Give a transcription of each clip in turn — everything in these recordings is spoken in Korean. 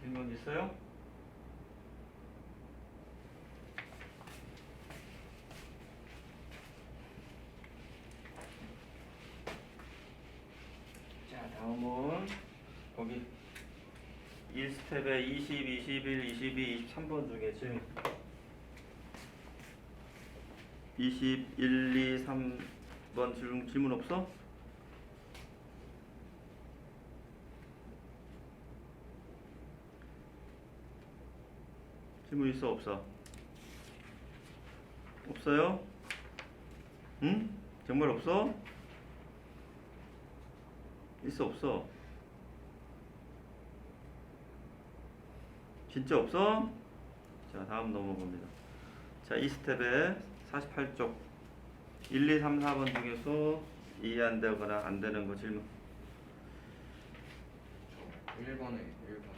질문 있어요? 자, 다음은 거기 1스텝에 20, 21, 22, 23번 중에 질문 21, 2, 3번 질문 없어? 질문 있어 없어? 없어요? 응? 정말 없어? 있어 없어? 진짜 없어? 자, 다음 넘어갑니다. 자, 이 스텝에 48쪽 1, 2, 3, 4번 중에서 이해 안 되거나 안 되는 거 질문. 1번에 1번.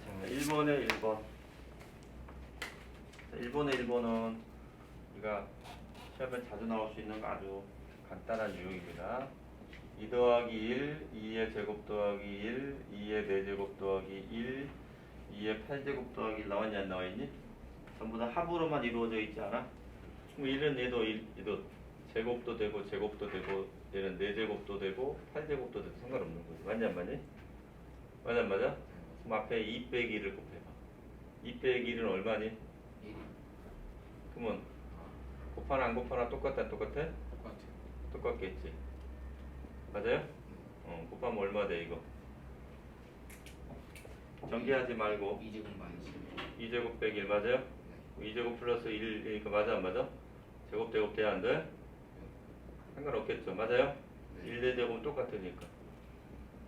자, 1번에 1번. 자, 1번에 1번은 우리가 시험에 자주 나올 수 있는 아주 간단한 유형입니다. 2 더하기 1, 2의 제곱 더하기 1, 2의 4제곱 더하기 1, 2의 8제곱 더하기 1 나왔냐 안 나와있니? 전부 다 합으로만 이루어져 있지 않아? 그럼 1은 얘도 제곱도 되고 제곱도 되고 얘는 4제곱도 되고 8제곱도 되고 상관없는 거지. 맞냐 안 맞니? 맞아 안 맞아? 그럼 앞에 2 빼기 1을 곱해봐. 2 빼기 1은 얼마니? 1. 그러면 곱하나 안 곱하나 똑같아 안 똑같아? 똑같아요. 똑같겠지. 맞아요? 곱하면 얼마 돼 이거? 전개하지 말고 2제곱 마이너스 2제곱 빼기 1 맞아요? 2제곱 플러스 1이니까 맞아 안 맞아? 제곱 제곱 돼야 안 돼? 상관없겠죠. 맞아요? 네. 1, 4제곱은 똑같으니까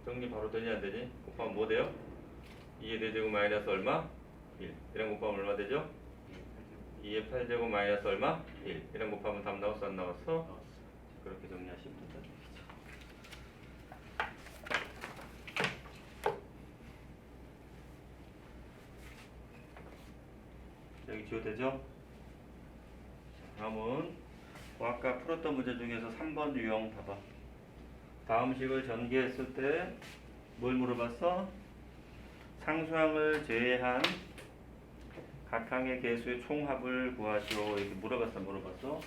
정리 바로 되냐 안 되니? 곱하면 뭐 돼요? 2의 4제곱 마이너스 얼마? 1. 이랑 곱하면 얼마 되죠? 2의 8제곱 마이너스 얼마? 1. 이랑 곱하면 답 나왔어 안 나왔어? 그렇게 정리하시면 된다. 여기 지워되죠? 다음은 아까 풀었던 문제 중에서 3번 유형 봐봐. 다음 식을 전개했을 때 뭘 물어봤어? 상수항을 제외한 각 항의 개수의 총합을 구하시오. 이렇게 물어봤어?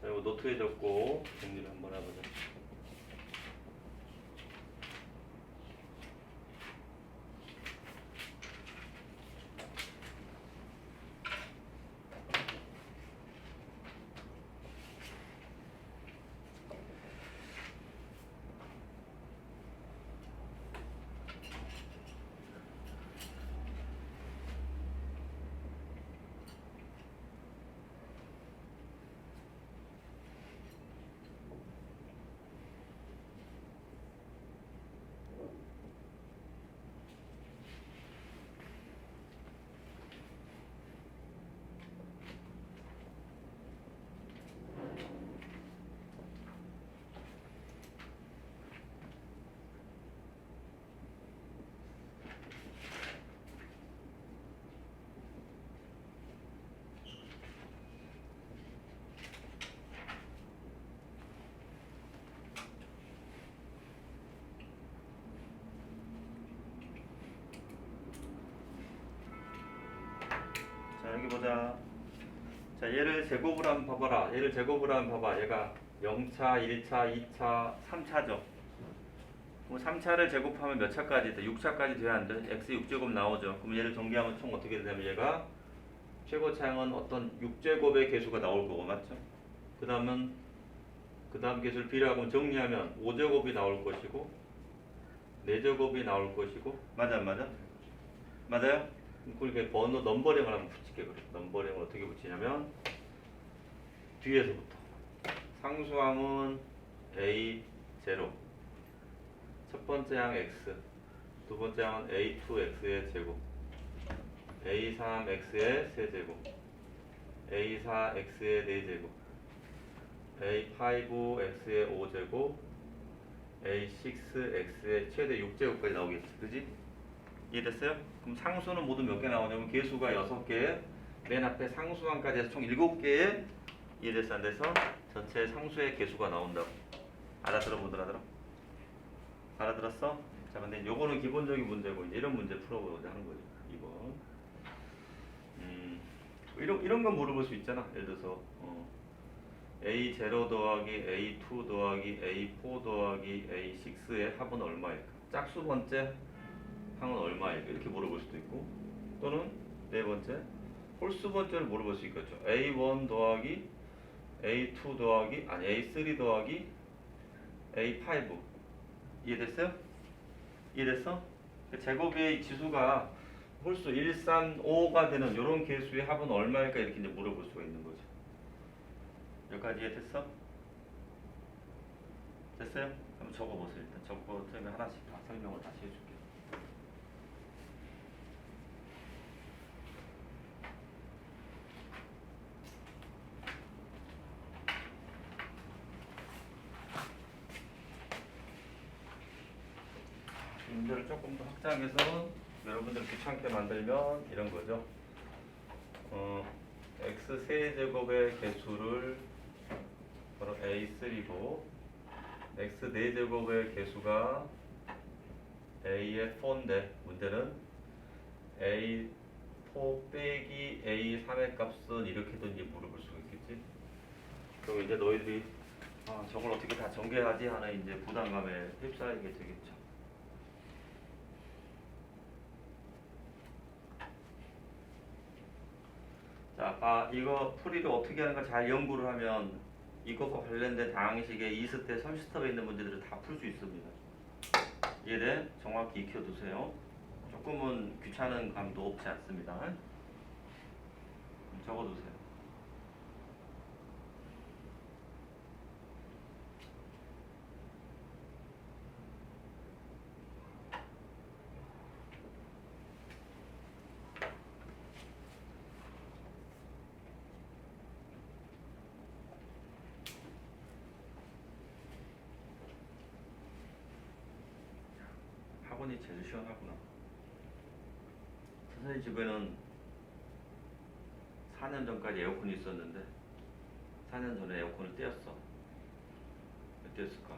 자, 이거 노트에 적고 정리를 한번 해보자. 자, 여기 보자. 자, 얘를 제곱을 한번 봐봐라. 얘가 0차, 1차, 2차, 3차죠. 그럼 3차를 제곱하면 몇 차까지 돼? 6차까지 돼야 안 돼? x 6제곱 나오죠. 그럼 얘를 전개하면 총 어떻게 되냐면 얘가 최고차항은 어떤 6제곱의 개수가 나올 거고, 맞죠? 그 다음 개수를 비례하고 정리하면 5제곱이 나올 것이고 4제곱이 나올 것이고, 맞아 안 맞아? 맞아요? 그렇게 번호 넘버링을 한번 붙일게. 그래. 넘버링을 어떻게 붙이냐면 뒤에서부터 상수항은 A0, 첫 번째 항 X, 두 번째 항은 A2X의 제곱, A3X의 세제곱, A4X의 4제곱, A5X의 5제곱, A6X의 최대 6제곱까지 나오겠지. 그지? 이해됐어요? 그럼 상수는 모두 몇 개 나오냐면 개수가 6개, 맨 앞에 상수항까지 해서 총 7개의, 이해됐어 안 돼서 전체 상수의 개수가 나온다고. 알아들어 못 알아들어? 알아들었어? 자, 근데 요거는 기본적인 문제고 이제 이런 문제 풀어보자 하는 거죠. 이번. 이런 건 물어볼 수 있잖아. 예를 들어서 A0 더하기 A2 더하기 A4 더하기 A6의 합은 얼마일까? 짝수 번째 항은 얼마일까? 이렇게 물어볼 수도 있고, 또는 네 번째 홀수 번째를 물어볼 수 있겠죠. A1 더하기 A2 더하기 아니 A3 더하기 A5 이해됐어요? 이해됐어? 제곱의 지수가 홀수 1, 3, 5가 되는 이런 개수의 합은 얼마일까 이렇게 이제 물어볼 수가 있는 거죠. 여기까지 이해됐어? 됐어요? 한번 적어보세요. 일단 적어보면 하나씩 다 설명을 다시 해줄게요. 문제를 조금 더 확장해서 여러분들 귀찮게 만들면 이런 거죠. x 세제곱의 개수를 바로 a3고 x 4제곱의 개수가 a의 4인데 문제는 a4 빼기 a3의 값은 이렇게든지 물어볼 수 있겠지. 그럼 이제 너희들이 저걸 어떻게 다 전개하지 하는 이제 부담감에 휩싸이게 되겠죠. 자, 이거 풀이를 어떻게 하는가 잘 연구를 하면 이것과 관련된 다항식의 2스텝, 3스텝에 있는 문제들을 다 풀 수 있습니다. 이해돼? 정확히 익혀두세요. 조금은 귀찮은 감도 없지 않습니다. 적어두세요. 학원이 제일 시원하구나. 선생님 집에는 4년 전까지 에어컨이 있었는데 4년 전에 에어컨을 떼었어. 왜 떼었을까?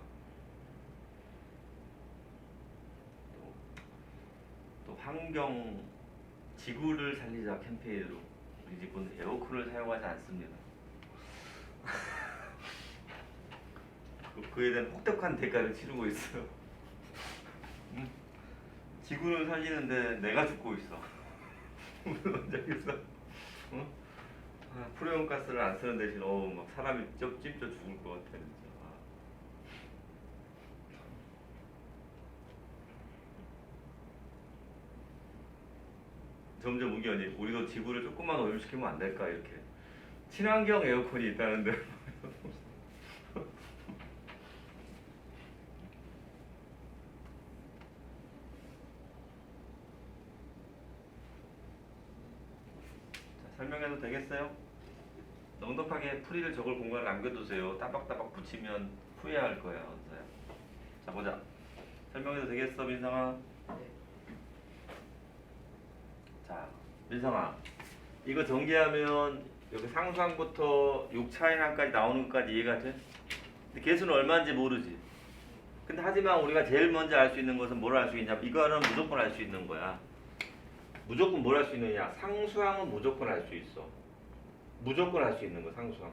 또 환경 지구를 살리자 캠페인으로 우리 집은 에어컨을 사용하지 않습니다. 그에 대한 혹독한 대가를 치르고 있어요. 지구를 살리는데 내가 죽고 있어. 원장에서 프레온 가스를 안 쓰는 대신 막 사람이 찝쩍 죽을 것 같아 진짜. 점점 의견이 우리도 지구를 조금만 오염시키면 안 될까 이렇게. 친환경 에어컨이 있다는데. 설명해도 되겠어요? 넉넉하게 풀이를 적을 공간을 남겨두세요. 따박따박 붙이면 후회할 거야. 언사야. 자 보자. 설명해도 되겠어 민성아? 자 민성아 이거 전개하면 여기 상수항부터 6차인항까지 나오는 것까지 이해가 돼? 근데 개수는 얼마인지 모르지. 근데 하지만 우리가 제일 먼저 알 수 있는 것은 뭘 알 수 있냐면 이거는 무조건 알 수 있는 거야. 무조건 뭘 할 수 있느냐? 상수항은 무조건 알 수 있어. 무조건 할 수 있는 거 상수항.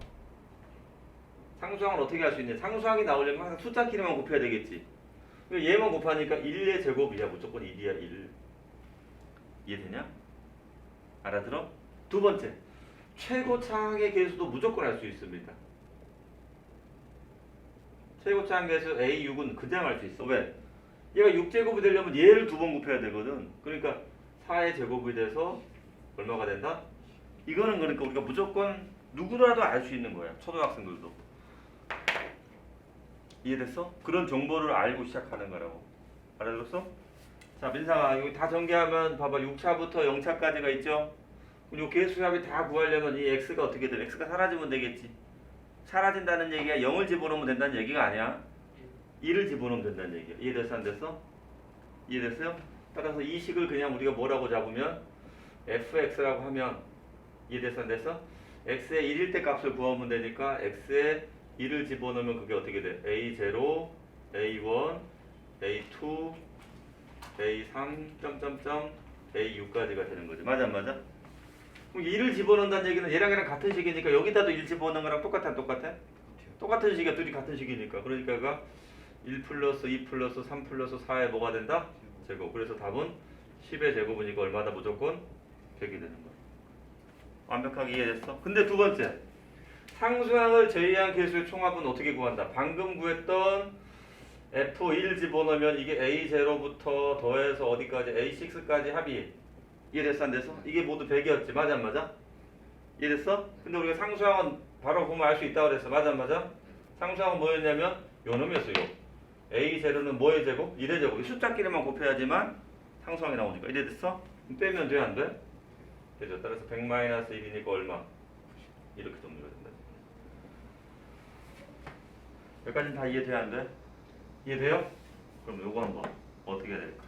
상수항은 어떻게 할 수 있냐? 상수항이 나오려면 항상 숫자 끼리만 곱해야 되겠지. 얘만 곱하니까 1의 제곱이야. 무조건 1이야 1. 이해되냐? 알아들어? 두 번째, 최고차항의 개수도 무조건 알 수 있습니다. 최고차항 개수 A6은 그냥 알 수 있어. 왜? 얘가 6제곱이 되려면 얘를 두 번 곱해야 되거든. 그러니까 4의 제곱이 돼서 얼마가 된다? 이거는 그러니까 우리가 무조건 누구라도 알 수 있는 거야. 초등학생들도. 이해됐어? 그런 정보를 알고 시작하는 거라고. 알아들었어? 자 민상아 여기 다 전개하면 봐봐 6차부터 0차까지가 있죠? 이 개수합이 다 구하려면 이 x가 어떻게 돼? x가 사라지면 되겠지. 사라진다는 얘기가 0을 집어넣으면 된다는 얘기가 아니야. 1을 집어넣으면 된다는 얘기야. 이해됐어 안 됐어? 이해됐어요? 따라서 이 식을 그냥 우리가 뭐라고 잡으면 fx라고 하면 이해됐어 안 됐어? x의 1일 때 값을 구하면 되니까 x에 1을 집어넣으면 그게 어떻게 돼? a0, a1, a2, A3 점점점 A6까지가 되는 거지. 맞아 안 맞아? 그럼 1을 집어넣는다는 얘기는 얘랑 얘랑 같은 식이니까 여기다도 1 집어넣는 거랑 똑같아 안 똑같아? 똑같은 식이야. 둘이 같은 식이니까. 그러니까 얘가 1 플러스 2 플러스 3 플러스 4에 뭐가 된다? 제곱. 그래서 답은 10의 제곱이니까 얼마다 무조건 100이 되는 거야. 완벽하게 이해됐어? 근데 두 번째, 상수항을 제외한 개수의 총합은 어떻게 구한다? 방금 구했던 F1 집어넣으면 이게 A0부터 더해서 어디까지? A6까지 합이 이해됐어 안 됐어? 이게 모두 100이었지. 맞아 안 맞아? 이해됐어? 근데 우리가 상수항은 바로 보면 알 수 있다고 그랬어. 맞아 안 맞아? 상수항은 뭐였냐면 요 놈이었어. 요 A0는 뭐의 제곱? 1의 제곱. 숫자끼리만 곱해야지만 상수항이 나오니까. 이해됐어? 그럼 빼면 돼 안 돼? 되죠. 따라서 100-1이니까 얼마? 이렇게 정리가 된다. 여기까지는 다 이해돼야 안 돼? 이해돼요? 그럼 요거 한번 어떻게 해야 될까?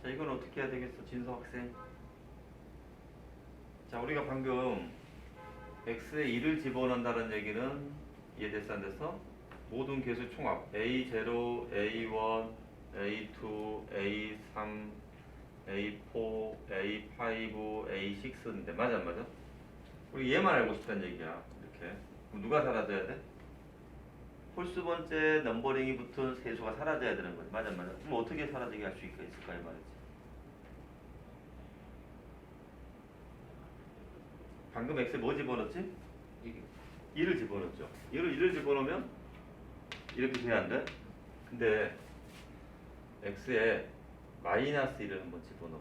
자, 이건 어떻게 해야 되겠어, 진서 학생? 자, 우리가 방금 x에 1을 집어넣는다는 얘기는 이해됐어 안 됐어? 모든 개수 총합 A0, A1, A2, A3, A4, A5, A6인데 맞아 안 맞아? 우리 얘만 알고 싶다는 얘기야. 이렇게. 그럼 누가 사라져야 돼? 홀수 번째 넘버링이 붙은 세수가 사라져야 되는 거지. 맞아 안 맞아? 그럼 어떻게 사라지게 할 수 있을까 이 말이지. 방금 x에 뭐 집어넣었지? 1을 집어넣었죠. 1을 집어넣으면 이렇게 돼야 안 돼? 근데 x에 마이너스 1을 한번 집어넣어.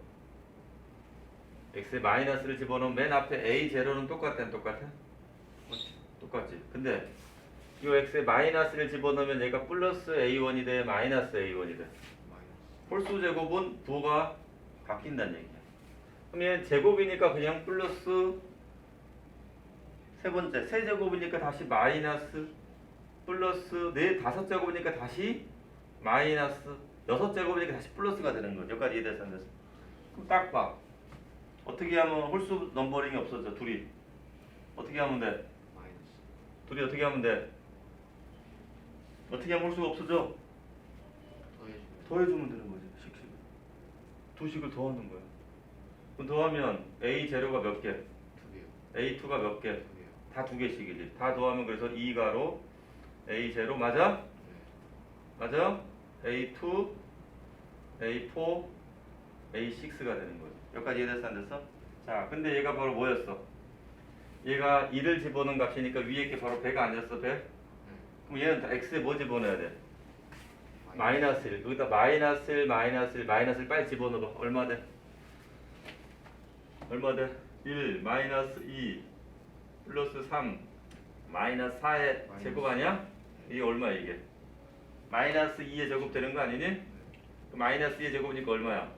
x에 마이너스를 집어넣으면 맨 앞에 a0는 똑같아 안 똑같아? 똑같지. 근데 이 x에 마이너스를 집어넣으면 얘가 플러스 a1이 돼 마이너스 a1이 돼. 홀수 제곱은 부호가 바뀐다는 얘기야. 그럼 얘 제곱이니까 그냥 플러스 세 번째 세제곱이니까 다시 마이너스 플러스 네 다섯 제곱이니까 다시 마이너스 여섯 제곱이니까 다시 플러스가 되는 거죠. 여기까지 이해됐어 안 됐어? 그럼 딱 봐. 어떻게 하면 홀수 넘버링이 없어져? 둘이 어떻게 하면 돼? 둘이 어떻게 하면 돼? 어떻게 하면 홀수가 없어져? 더해주면 되는 거지. 식식을 두 식을 더하는 거야. 그럼 더하면 A0가 몇 개? A2가 몇 개? 다 두 개씩이지. 다 더하면 그래서 2가로 A0 맞아? 맞아? A2, A4, A6가 되는 거지. 여기까지 이해됐어 안 됐어? 자, 근데 얘가 바로 뭐였어? 얘가 2를 집어넣은 값이니까 위에 게 바로 100 아니었어? 100? 그럼 얘는 다 x에 뭐 집어넣어야 돼? 마이너스 1. 여기다 마이너스 1, 마이너스 1, 마이너스 1 빨리 집어넣어. 얼마 돼? 얼마 돼? 1, 마이너스 2, 플러스 3, 마이너스 4의 제곱 아니야? 이게 얼마야 이게? 마이너스 2의 제곱 되는 거 아니니? 마이너스 2의 제곱이니까 얼마야?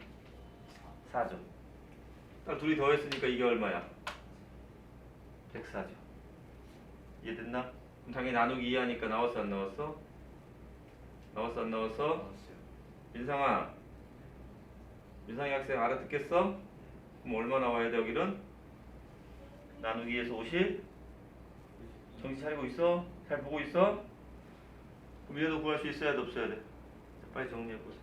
4죠. 딱 둘이 더했으니까 이게 얼마야? 104죠. 이해됐나? 그럼 당연히 나누기 2하니까 나왔어 안 나왔어? 나왔어 안 나왔어? 민상아, 민상이 학생 알아듣겠어? 그럼 얼마 나와야 돼 여기는? 나누기 2에서 50? 정신 차리고 있어? 잘 보고 있어? 그럼 얘도 구할 수 있어야 돼 없어야 돼? 자, 빨리 정리해보자.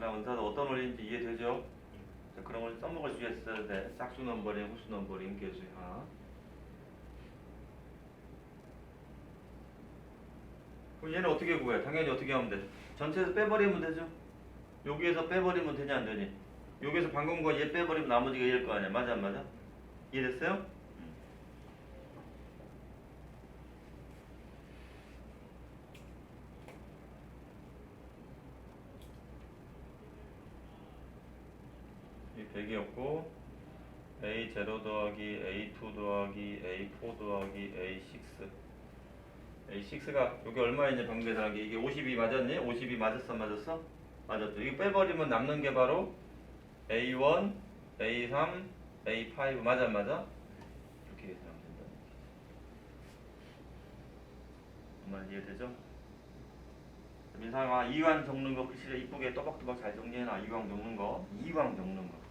그럼 은사도 어떤 원리인지 이해되죠? 자, 그런 걸 써먹을 수 있어야 돼. 짝수 넘버링, 홀수 넘버링, 계수야. 그럼 얘는 어떻게 구해? 당연히 어떻게 하면 돼? 전체에서 빼버리면 되죠? 여기에서 빼버리면 되냐 안 되니? 여기에서 방금 거 얘 빼버리면 나머지가 얘일 거 아니야. 맞아 안 맞아? 이해됐어요? 이 100이었고 A0 더하기 A2 더하기 A4 더하기 A6 A6가 여기 얼마인지 방금 계산한 게 이게 52 맞았니? 52 맞았어 맞았어? 맞았죠. 이거 빼버리면 남는 게 바로 A1, A3, A5 맞아 안 맞아? 이렇게 계산하면 된다. 정말 이해되죠? 민상아 이왕 적는 거 글씨를 이쁘게 또박또박 잘 정리해놔. 이왕 적는 거 이왕 적는 거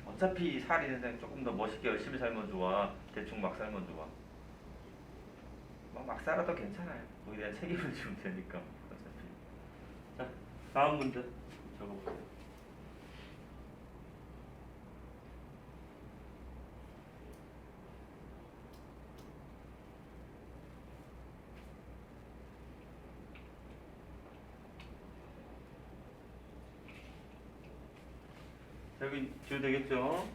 어차피 살이 인생 조금 더 멋있게 열심히 살면 좋아. 대충 막 살면 좋아. 막 살아도 괜찮아요. 거기에 대한 책임을 지면 되니까 어차피. 자 다음 문제 적어보세요. 여기 지우 되겠죠?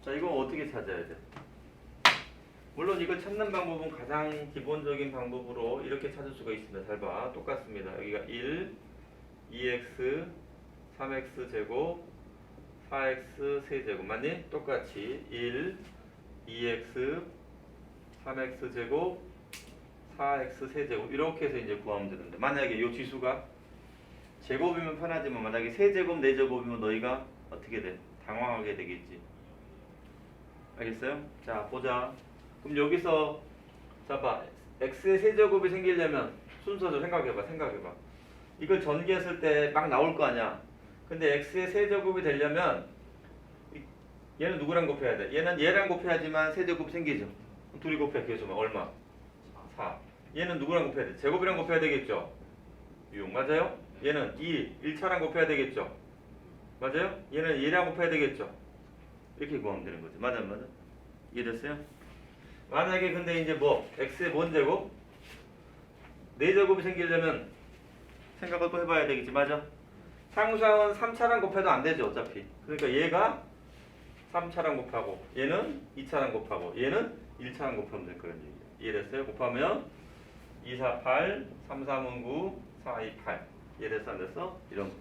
자 이거 어떻게 찾아야 돼? 물론 이걸 찾는 방법은 가장 기본적인 방법으로 이렇게 찾을 수가 있습니다. 잘 봐. 똑같습니다. 여기가 1, 2x, 3x 제곱, 4x 세제곱 맞니? 똑같이 1, 2x, 3x 제곱, 4x 세제곱 이렇게 해서 이제 구하면 되는데 만약에 이 지수가 제곱이면 편하지만 만약에 세제곱, 네제곱이면 너희가 어떻게 돼? 당황하게 되겠지. 알겠어요? 자 보자. 그럼 여기서 자 봐. x의 세제곱이 생기려면 순서죠. 생각해봐. 이걸 전개했을 때 막 나올 거 아니야. 근데 x의 세제곱이 되려면 얘는 누구랑 곱해야 돼? 얘는 얘랑 곱해야지만 세제곱이 생기죠. 둘이 곱해 계수면 얼마? 4. 얘는 누구랑 곱해야 돼? 제곱이랑 곱해야 되겠죠? 6 맞아요? 얘는 1차랑 곱해야 되겠죠? 맞아요? 얘는 얘랑 곱해야 되겠죠? 이렇게 구하면 되는 거지. 맞아? 이해됐어요? 만약에 근데 이제 뭐 x의 뭔 제곱? 4제곱이 생기려면 생각을 또 해봐야 되겠지. 맞아? 상수항은 3차랑 곱해도 안 되죠. 어차피. 그러니까 얘가 3차랑 곱하고 얘는 2차랑 곱하고 얘는 1차랑 곱하면 될 거란 얘기야. 이해됐어요? 곱하면 2, 4, 8, 3, 3은 9, 4, 2, 8 이해됐어? 안 됐어? 이런 거.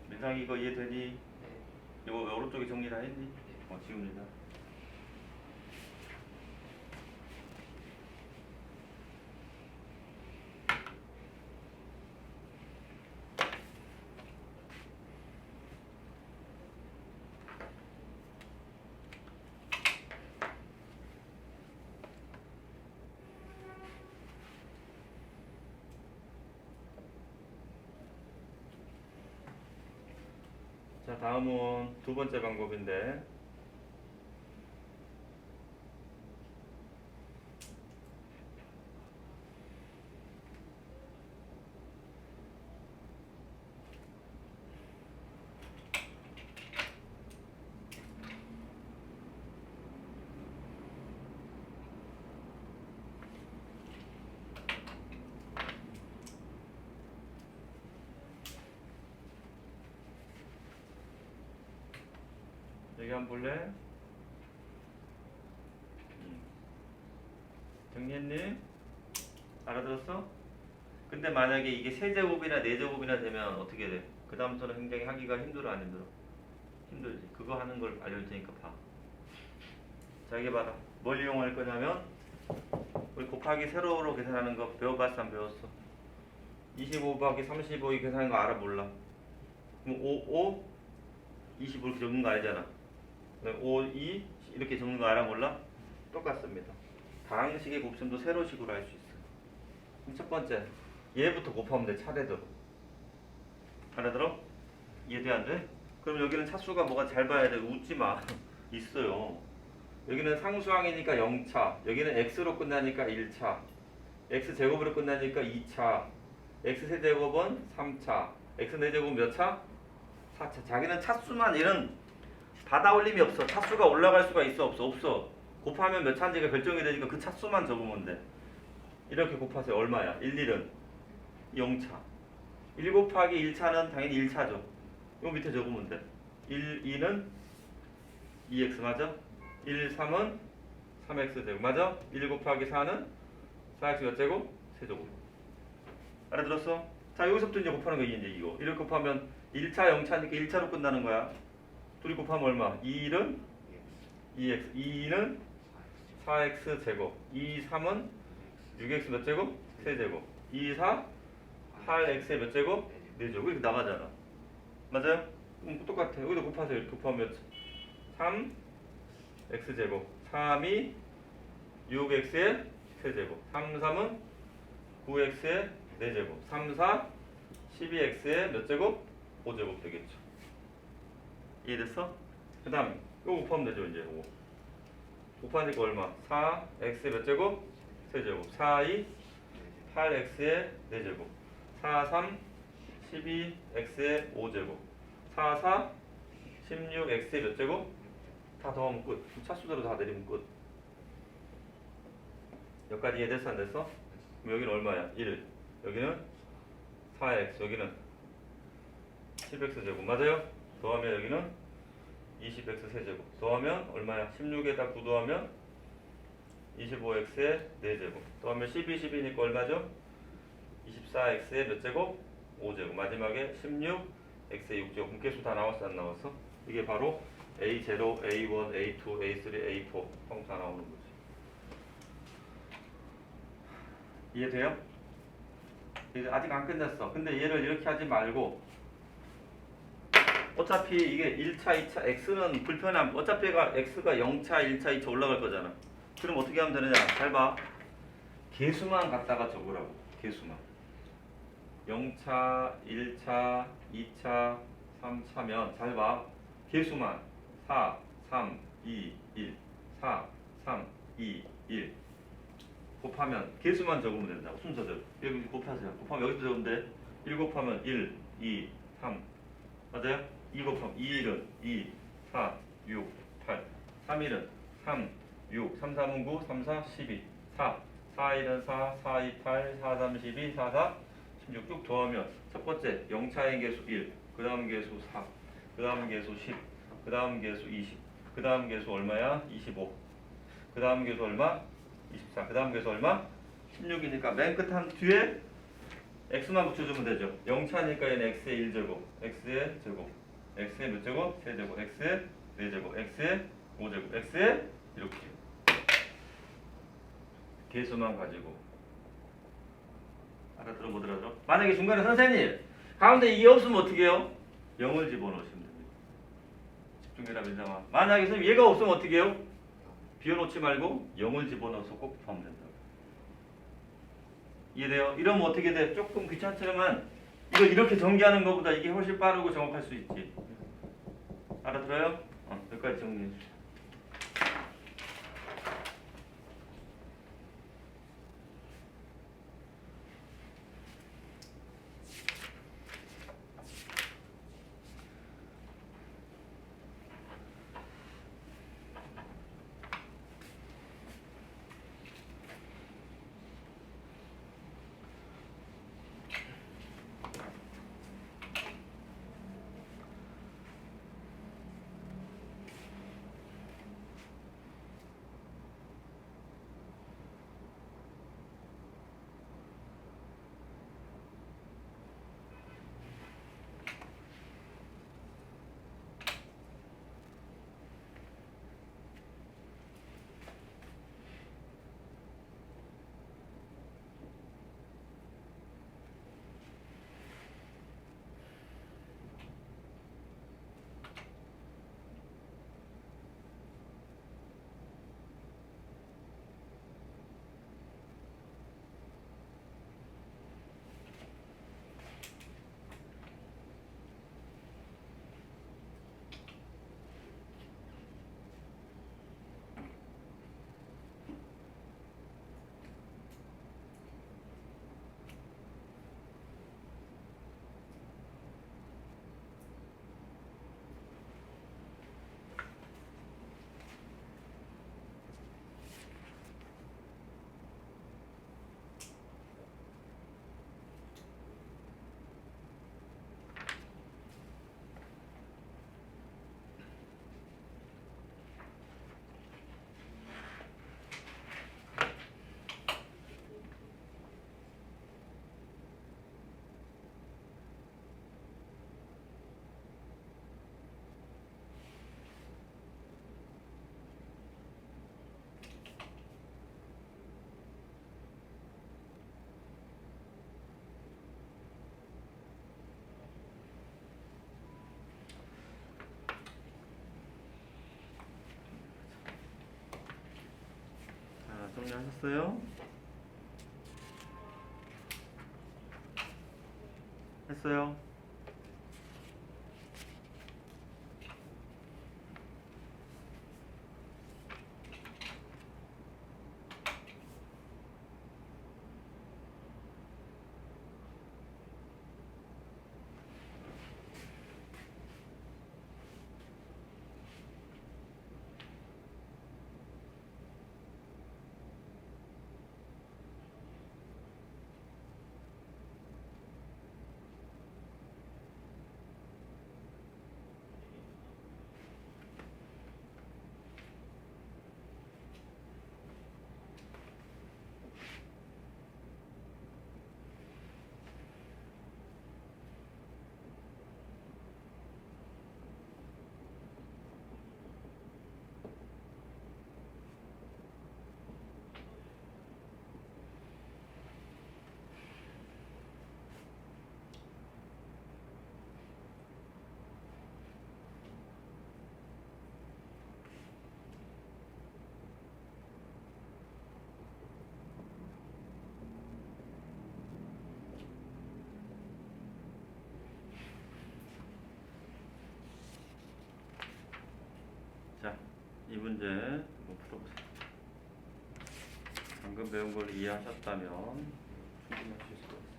민상이 이거 이해되니? 이거 오른쪽에 정리 다 했니? 지웁니다. 자 다음은 두 번째 방법인데 여기 한번 볼래? 정리했니? 알아들었어? 근데 만약에 이게 세제곱이나 네제곱이나 되면 어떻게 돼? 그 다음부터는 굉장히 하기가 힘들어 안 힘들어? 힘들지. 그거 하는 걸 알려줄 테니까 봐. 자 이게 봐라. 뭘 이용할 거냐면 우리 곱하기 세로로 계산하는 거 배워봤어 안 배웠어? 25 곱하기 35 계산하는 거 알아 몰라? 그럼 5, 25 이렇게 적는 거 알잖아. 5, 2 이렇게 적는 거 알아 몰라? 똑같습니다. 다항식의 곱셈도 세로식으로 할 수 있어. 그럼 첫 번째 얘부터 곱하면 돼 차례대로. 알아들어? 이해돼 안 돼? 그럼 여기는 차수가 뭐가 잘 봐야 돼. 웃지 마. 있어요. 여기는 상수항이니까 0차. 여기는 x로 끝나니까 1차. x 제곱으로 끝나니까 2차. x 세제곱은 3차. x 4제곱 몇 차? 4차. 자기는 차수만 얘는 받아 올림이 없어. 차수가 올라갈 수가 있어 없어? 없어. 곱하면 몇 차인지가 결정이 되니까 그 차수만 적으면 돼. 이렇게 곱하세요. 얼마야? 1, 1은 0차. 1 곱하기 1차는 당연히 1차죠. 이거 밑에 적으면 돼. 1, 2는 2x 맞아? 1, 3은 3x 제곱 맞아? 1 곱하기 4는 4x 몇 제곱? 세제곱. 알아들었어? 자 여기서부터 이제 곱하는 거야 이제 이거. 1을 곱하면 1차 0차니까 1차로 끝나는 거야. 둘이 곱하면 얼마? 2는 2x 2는 4x 제곱 2, 3은 6x 몇 제곱? 세제곱 2, 4 8x의 몇 제곱? 4제곱 이렇게 나가잖아. 맞아요? 똑같아. 여기도 곱하세요. 이렇게 곱하면 3 x제곱 3이 6x의 세제곱 3, 3은 9x의 4제곱 3, 4 12x의 몇 제곱? 5제곱 되겠죠. 이해됐어? 그 다음에 이거 곱하면 되죠. 이제 이거 곱하니까 얼마? 4x의 몇 제곱? 세제곱 4, 2 8x의 4제곱 4, 3 12x의 5제곱 4, 4 16x의 몇 제곱? 다 더하면 끝. 차수대로 다 내리면 끝. 여기까지 이해됐어 안 됐어? 그럼 여기는 얼마야? 1. 여기는 4x. 여기는 10x 제곱. 맞아요? 더하면 여기는 20x 세제곱. 더하면 얼마야? 16에다 9 더하면 25x의 4제곱. 더하면 12, 12니까 얼마죠? 24x의 몇 제곱? 5제곱. 마지막에 16x의 6제곱. 그럼 개수 다 나왔어 안 나왔어? 이게 바로 A0, A1, A2, A3, A4 형 다 나오는 거지. 이해돼요? 이제 아직 안 끝났어. 근데 얘를 이렇게 하지 말고 어차피 이게 1차, 2차 x는 불편함. 어차피 x가 0차, 1차, 2차 올라갈 거잖아. 그럼 어떻게 하면 되느냐? 잘 봐. 개수만 갖다가 적으라고. 개수만. 0차, 1차, 2차, 3차면 잘 봐. 개수만 4, 3, 2, 1 4, 3, 2, 1 곱하면 개수만 적으면 된다고. 순서대로 여기 곱하세요. 곱하면 여기도 적으면 돼. 1 곱하면 1, 2, 3 맞아요? 2 곱하면 2, 1은 2, 4, 6, 8 3, 1은 3, 6 3, 3은 9, 3, 4, 12 4, 4, 1은 4, 4, 2, 8 4, 3, 12 4, 4, 16 쭉 더하면 첫 번째 0차의 개수 1 그 다음 개수 4 그 다음 개수 10 그 다음 개수 20 그 다음 개수 얼마야? 25 그 다음 개수 얼마? 24 그 다음 개수 얼마? 16이니까 맨 끝 한 뒤에 x만 붙여주면 되죠. 0차니까 얘는 x의 1제곱 x의 제곱 x의 몇 제곱? 세제곱 x의 4제곱 x의 5제곱 x의 이렇게 개수만 가지고 알아들어 못 알아들어? 만약에 중간에 선생님 가운데 이게 없으면 어떻게 해요? 0을 집어넣으시면 됩니다. 집중해라 민상아. 만약에 선생님 얘가 없으면 어떻게 해요? 비워놓지 말고 0을 집어넣어서 꼭 곱하면 된다고. 이해돼요? 이러면 어떻게 돼? 조금 귀찮지만 이걸 이렇게 전개하는 것보다 이게 훨씬 빠르고 정확할 수 있지. 알아들어요? 여기까지 정리해 주세요. 정리하셨어요? 했어요? 자, 이 문제 한번 풀어보세요. 방금 배운 걸 이해하셨다면 충분히 할 수 있을 것 같아요.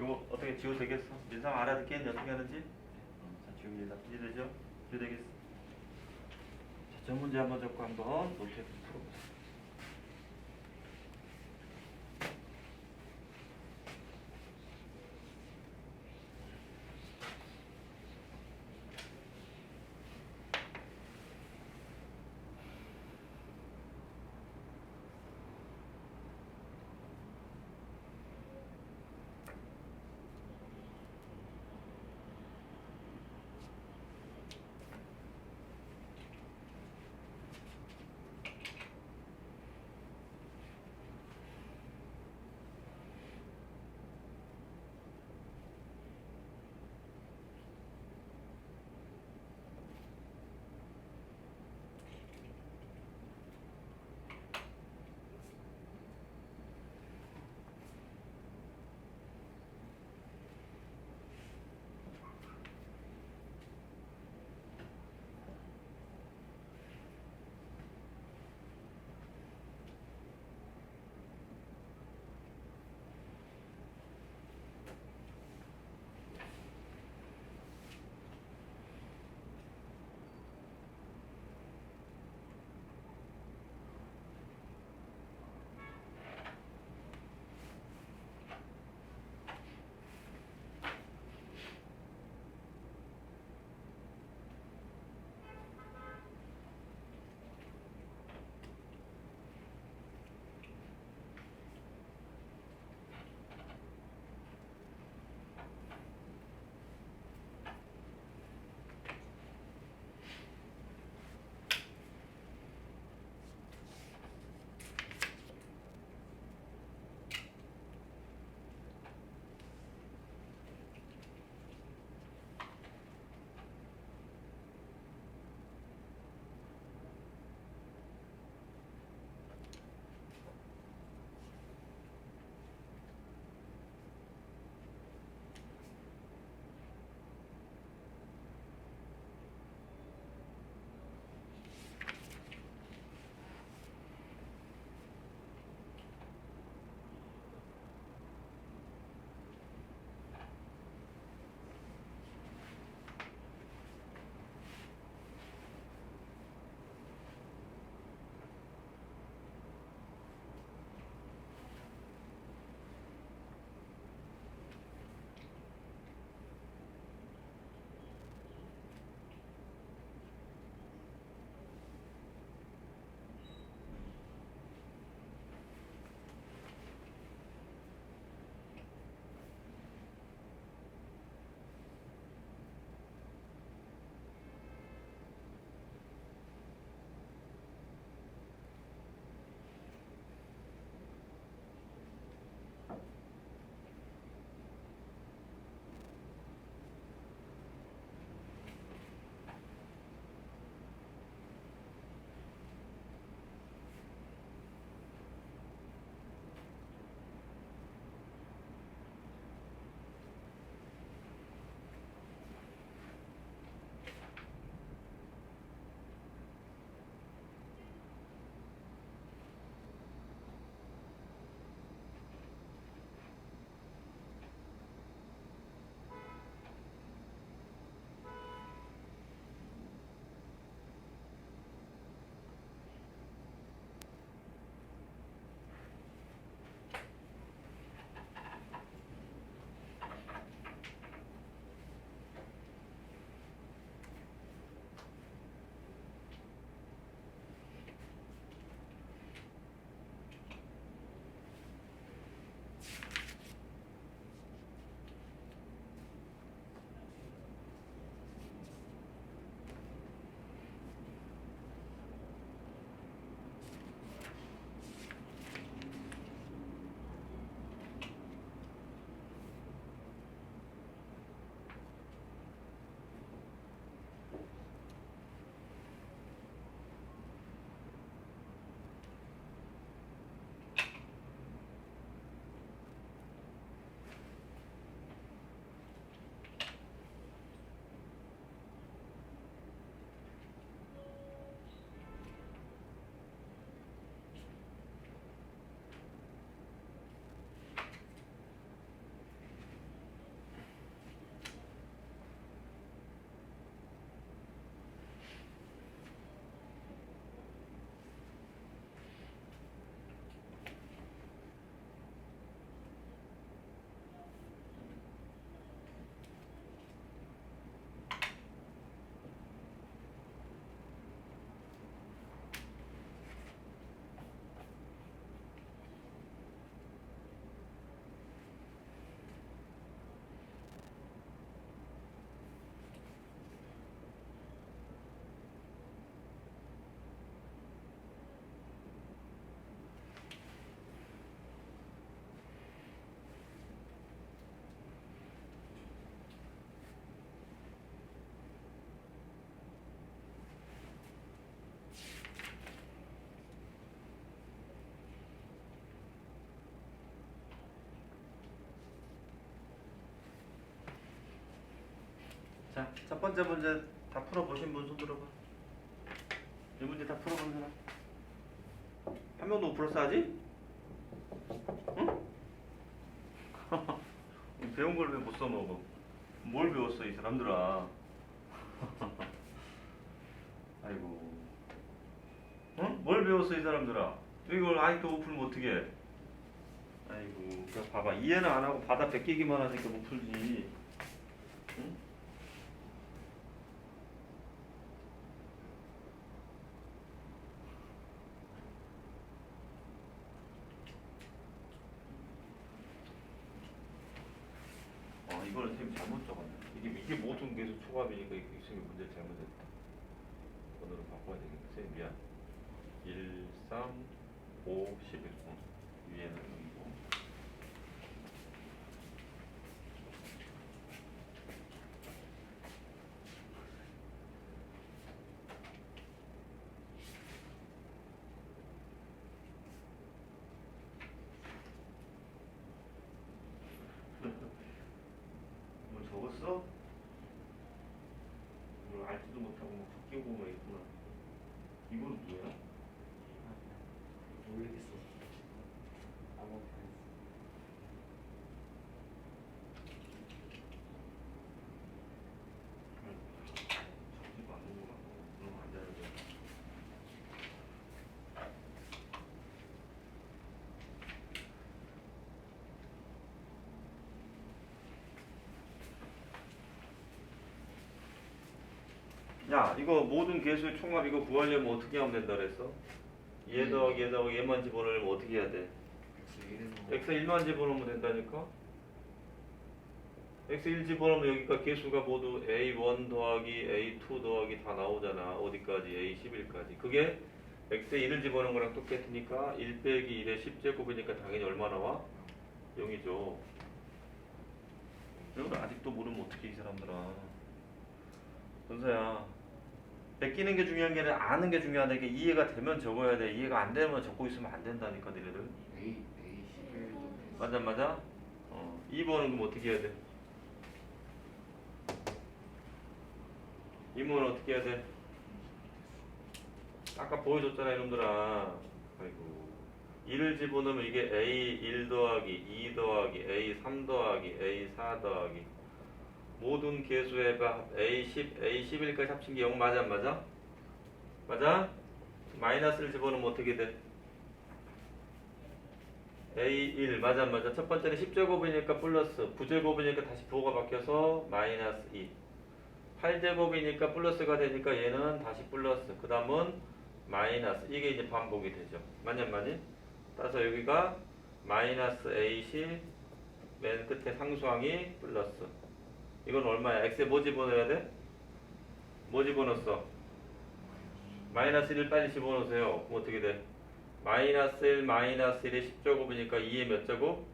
이거 어떻게 지워 되겠어? 민상 알아듣겠니? 어떻게 하는지? 자, 지웁니다. 이해되죠? 지워 되겠어? 자, 저 문제 한번 적고 한번 노트에 풀어보세요. 자, 첫 번째 문제 다 풀어보신 분 손 들어봐. 이 문제 다 풀어본 사람? 한 명도 못 풀었어 아직? 응? 배운 걸 왜 못 써먹어? 뭘 배웠어 이 사람들아? 아이고. 응? 뭘 배웠어 이 사람들아? 이걸 아직도 못 풀면 어떡해? 아이고. 그냥 봐봐. 이해는 안 하고 받아 베끼기만 하니까 못 풀지. 응? 이거는 선생님 잘못 적었네. 이게 모든 계수 초밥이니까 이게 선생님 문제 잘못했다. 번호를 바꿔야 되겠네. 선생님 미안. 1, 3, 5, 11. 위에는 0이고. 뭐 적었어? 뭘 알지도 못하고 뭐 바뀌고 뭐 있구나. 이건 뭐야? 모르겠어. 아무것도 안 했어. 적지도 않는 거 같고 그런 거안 되는데. 야, 이거 모든 개수의 총합 이거 구하려면 어떻게 하면 된다 그랬어? 얘 더하기 얘 더하기 얘만 집어넣으면 어떻게 해야 돼? x 1만 집어넣으면 된다니까? x 1 집어넣으면 여기가 개수가 모두 a1 더하기 a2 더하기 다 나오잖아. 어디까지? a11까지. 그게 x에 1을 집어넣은 거랑 똑같으니까 1 빼기 1의 10제곱이니까 당연히 얼마 나와? 0이죠. 이걸 아직도 모르면 어떻게 이 사람들아. 은서야, 베끼는 게 중요한 게 아니라 아는 게 중요하다. 이게 이해가 되면 적어야 돼. 이해가 안 되면 적고 있으면 안 된다니까 너희들. A 11도 맞아 맞아? 2번은 그럼 어떻게 해야 돼? 2번은 어떻게 해야 돼? 아까 보여줬잖아 이놈들아. 아이고. 1을 집어넣으면 이게 A1 더하기 2 더하기 A3 더하기 A4 더하기 모든 개수의 합 A10, A11까지 합친 게 0 맞아 안 맞아? 맞아? 마이너스를 집어넣으면 어떻게 돼? A1 맞아 안 맞아? 첫 번째는 10제곱이니까 플러스 9제곱이니까 다시 부호가 바뀌어서 마이너스 2 8제곱이니까 플러스가 되니까 얘는 다시 플러스 그 다음은 마이너스 이게 이제 반복이 되죠. 맞냐 안 맞니? 따라서 여기가 마이너스 A10 맨 끝에 상수항이 플러스 이건 얼마야? x에 뭐 집어넣어야 돼? 뭐 집어넣었어? 마이너스 1을 빨리 집어넣으세요. 그럼 어떻게 돼? 마이너스 1 마이너스 1의 10제곱이니까 2의 몇 제곱?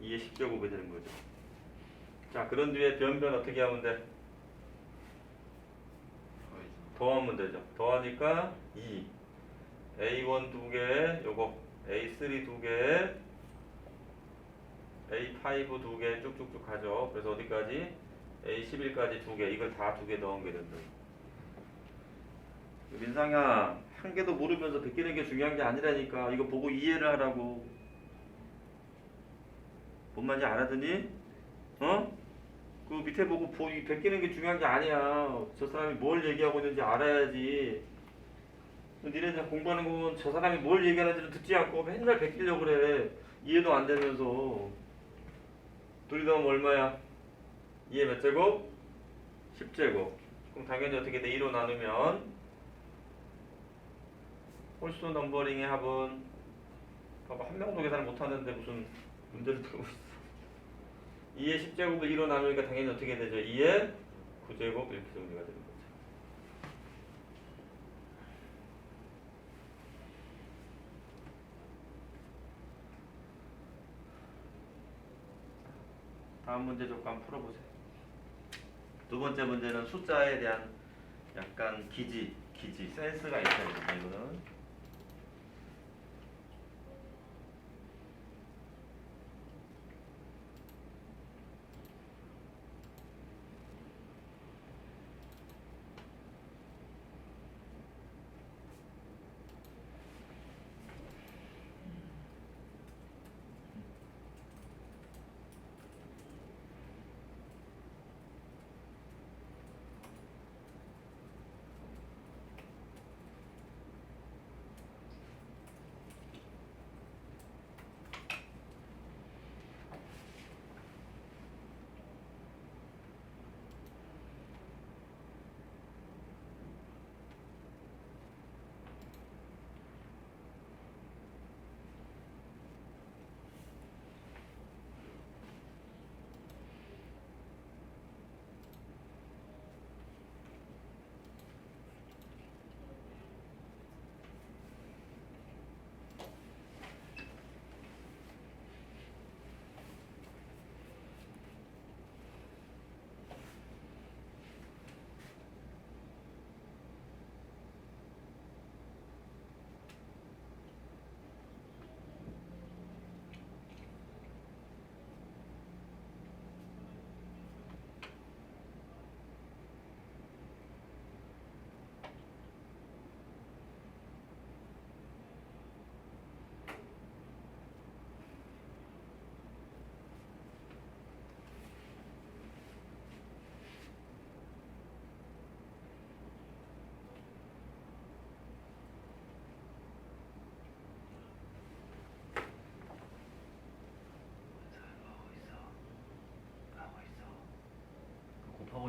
2의 10제곱이 되는 거죠. 자 그런 뒤에 변변 어떻게 하면 돼? 더하면 되죠. 더하니까 2 A1 2개 요거 A3 2개 A5 2개 쭉쭉쭉 가죠. 그래서 어디까지? A11까지 2개 이걸 다 2개 넣은 게 된다. 민상아 한 개도 모르면서 베끼는 게 중요한 게 아니라니까. 이거 보고 이해를 하라고. 뭔 말인지 알아듣니? 어? 그 밑에 보고 베끼는 게 중요한 게 아니야. 저 사람이 뭘 얘기하고 있는지 알아야지. 니네 다 공부하는 거 보면 저 사람이 뭘 얘기하는지는 듣지 않고 맨날 베끼려고 그래. 이해도 안 되면서. 둘이 더하면 얼마야? 2의 몇 제곱? 10제곱. 그럼 당연히 어떻게 돼? 2로 나누면 홀수 넘버링의 합은 봐봐 한 명도 계산을 못하는데 무슨 문제를 풀고 있어. 2의 10제곱을 2로 나누니까 당연히 어떻게 되죠? 2의 9제곱 이렇게 정리가 되는 거죠. 다음 문제 조건 한번 풀어보세요. 두 번째 문제는 숫자에 대한 약간 기지, 센스가 있어야 됩니다. 이거는.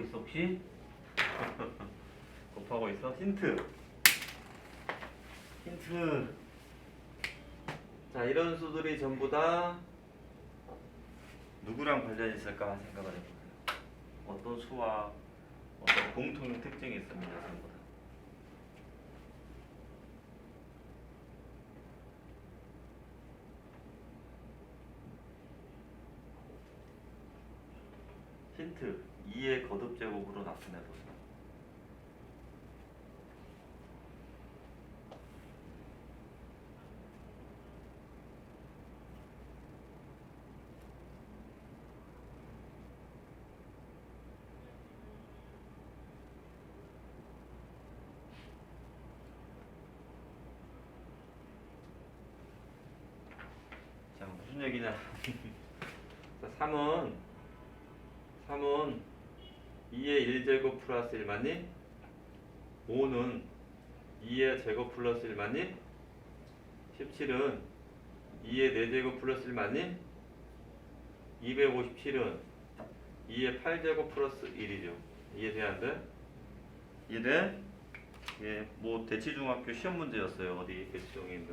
있어 혹시? 곱하고 있어? 힌트. 자, 이런 수들이 전부 다 누구랑 관련이 있을까 생각을 해보세요. 어떤 수와 어떤 공통 특징이 있습니다. 전부 다. 힌트. 2의 거듭 제곱으로 나타내 보세요. 자, 무슨 얘기냐? 자, 3은 2의 1제곱 플러스 1 맞니? 5는 2의 제곱 플러스 1 맞니? 17은 2의 4제곱 플러스 1 맞니? 257은 2의 8제곱 플러스 1이죠. 이해돼 안 돼? 이해돼? 예, 뭐 대치중학교 시험 문제였어요. 어디 대치중에 있는.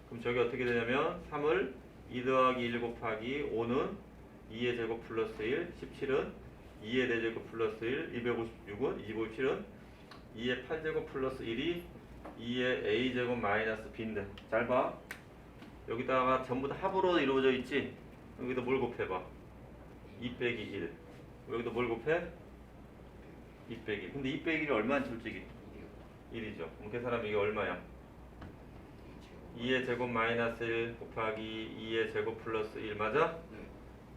그럼 저게 어떻게 되냐면 3을 2 더하기 1 곱하기 5는 2의 제곱 플러스 1, 17은 2의 4제곱 플러스 1, 256은 257은 2의 8제곱 플러스 1이 2의 a제곱 마이너스 b인데 잘 봐. 여기다가 전부 다 합으로 이루어져 있지? 여기다 뭘 곱해봐. 2 빼기 1. 여기다 뭘 곱해? 2 빼기 1. 근데 2 빼기 1이 얼마인지 솔직히? 1이죠. 그럼 계산하면 이게 얼마야? 2의 제곱 마이너스 1 곱하기 2의 제곱 플러스 1 맞아?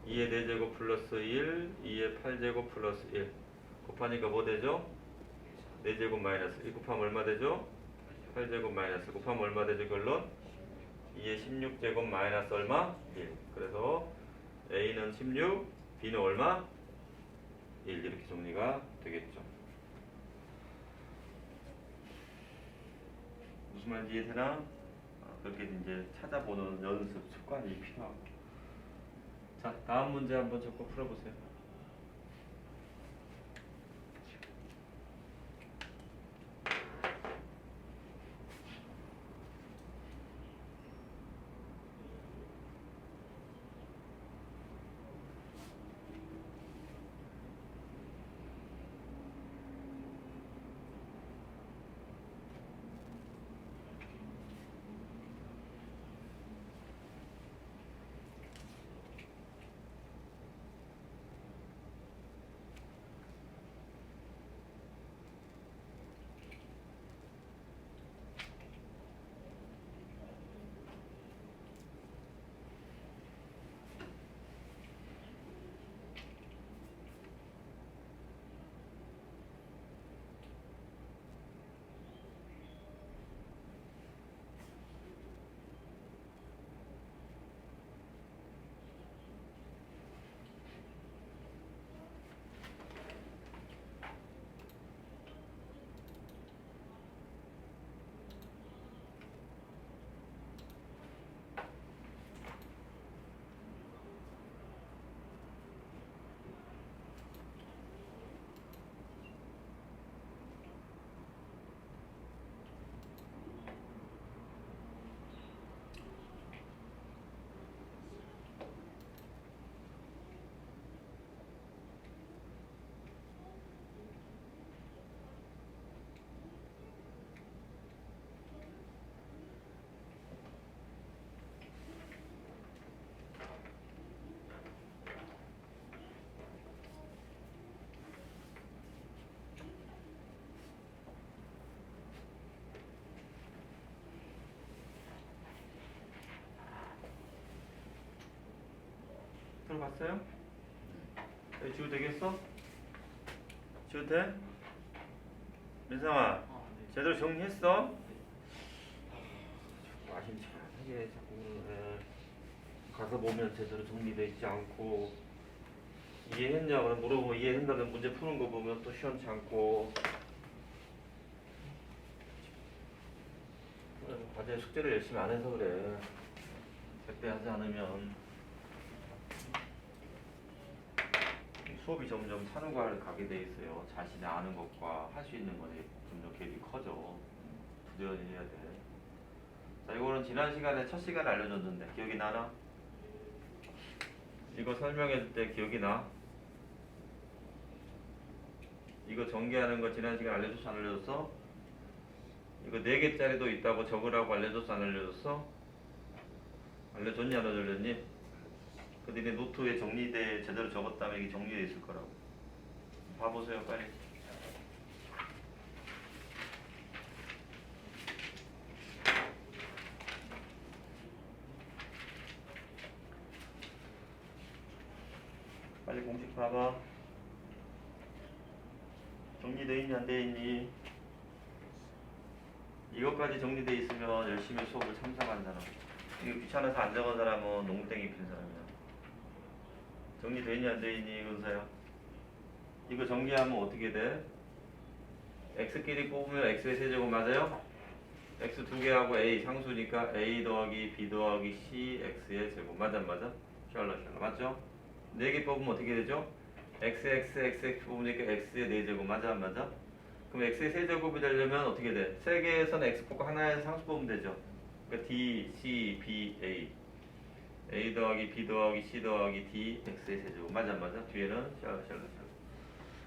2의 4제곱 플러스 1, 2의 8제곱 플러스 1 곱하니까 뭐 되죠? 4제곱 마이너스 1 곱하면 얼마 되죠? 8제곱 마이너스 곱하면 얼마 되죠? 결론? 2의 16제곱 마이너스 얼마? 1. 그래서 A는 16, B는 얼마? 1. 이렇게 정리가 되겠죠. 무슨 말인지 이해되나? 그렇게 이제 찾아보는 연습, 습관이 필요합니다. 자, 다음 문제 한번 적고 풀어보세요. 들어봤어요? 지우 되겠어? 지우 돼? 민상아, 제대로 정리했어? 아심차게 자꾸 가서 보면 제대로 정리되어 있지 않고 이해했냐? 그럼 물어보면 이해한다면 문제 푸는 거 보면 또 시원치 않고 과제 숙제를 열심히 안 해서 그래. 제때 하지 않으면 수업이 점점 산후과를 가게 돼 있어요. 자신이 아는 것과 할 수 있는 것이 점점 갭이 커져. 부지런히 해야 돼. 자, 이거는 지난 시간에 첫 시간에 알려줬는데 기억이 나나? 이거 설명해 줄 때 기억이 나? 이거 전개하는 거 지난 시간에 알려줬어? 안 알려줬어? 이거 4개짜리도 있다고 적으라고 알려줬어? 안 알려줬어? 알려줬니? 안 알려줬니? 그 니네 노트에 정리돼 제대로 적었다면 이게 정리돼 있을 거라고. 봐보세요 빨리. 빨리 공식 봐봐. 정리돼 있니 안 돼 있니? 이것까지 정리돼 있으면 열심히 수업을 참석한 사람. 이거 귀찮아서 안 적은 사람은 농땡이 핀 사람이야. 정리돼 있니 안 돼 있니 은사야? 이거 정리하면 어떻게 돼? x끼리 뽑으면 x의 세제곱 맞아요? x 2개하고 a 상수니까 a 더하기 b 더하기 c x의 제곱 맞아 안 맞아? 샬라샬라 맞죠? 4개 뽑으면 어떻게 되죠? x 뽑으니까 x의 4제곱 맞아 안 맞아? 그럼 x의 세제곱이 되려면 어떻게 돼? 3개에서는 x 뽑고 하나에서 상수 뽑으면 되죠. 그러니까 d, c, b, a 더하기 b 더하기 c 더하기 d x의 세제곱 맞아 안 맞아? 뒤에는 샬라샬라.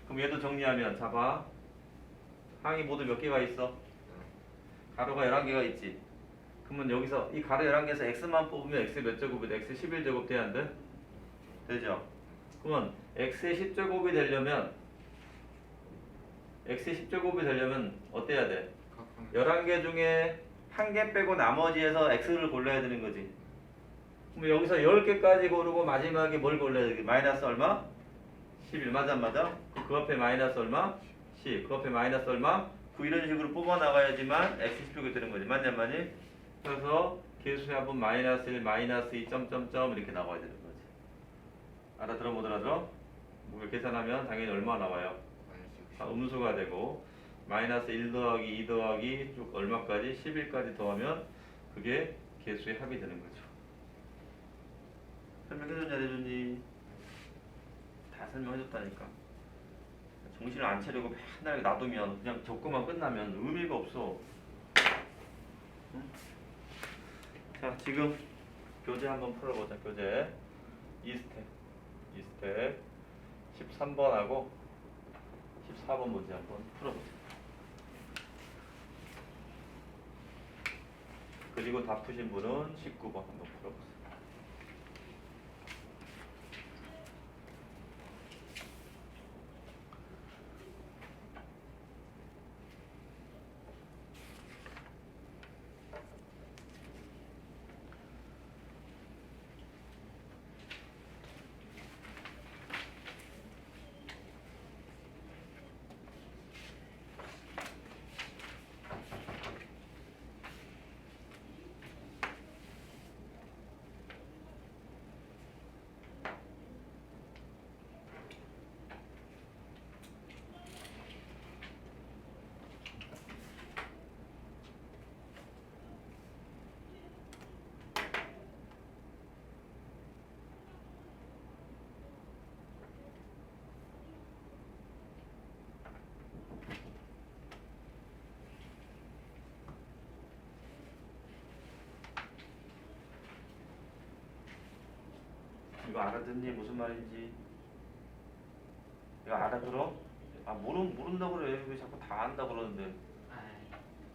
그럼 얘도 정리하면 잡아. 항이 모두 몇 개가 있어? 가로가 11개가 있지. 그러면 여기서 이 가로 11개에서 x만 뽑으면 x 몇 제곱이 돼? x 11제곱 돼야 안 돼? 되죠? 그러면 x의 10제곱이 되려면 x의 10제곱이 되려면 어때야 돼? 11개 중에 1개 빼고 나머지에서 x를 골라야 되는 거지. 그럼 여기서 10개까지 고르고 마지막에 뭘 골라야 돼? 마이너스 얼마? 11 맞아 안 맞아? 그 앞에 마이너스 얼마? 10. 그 앞에 마이너스 얼마? 9 이런 식으로 뽑아 나가야지만 x 10쪽이 되는 거지. 맞냐 안 맞니? 그래서 개수의 합은 마이너스 1, 마이너스 2, 점점점 이렇게 나와야 되는 거지. 알아들어 못 알아들어? 이걸 계산하면 당연히 얼마 나와요? 음수가 되고 마이너스 1 더하기 2 더하기 쭉 얼마까지? 11까지 더하면 그게 개수의 합이 되는 거죠. 설명해줬냐 안 해줬니? 다 설명해줬다니까. 정신을 안 차리고 맨날 놔두면 그냥 적고만 끝나면 의미가 없어. 응? 자 지금 교재 한번 풀어보자. 교재 2스텝 13번하고 14번 문제 한번 풀어보자. 그리고 다 푸신 분은 19번 한번 풀어보세요. 이거 알아듣니? 무슨 말인지? 이거 알아들어? 아 모른다고 그래. 왜 자꾸 다 안다 그러는데.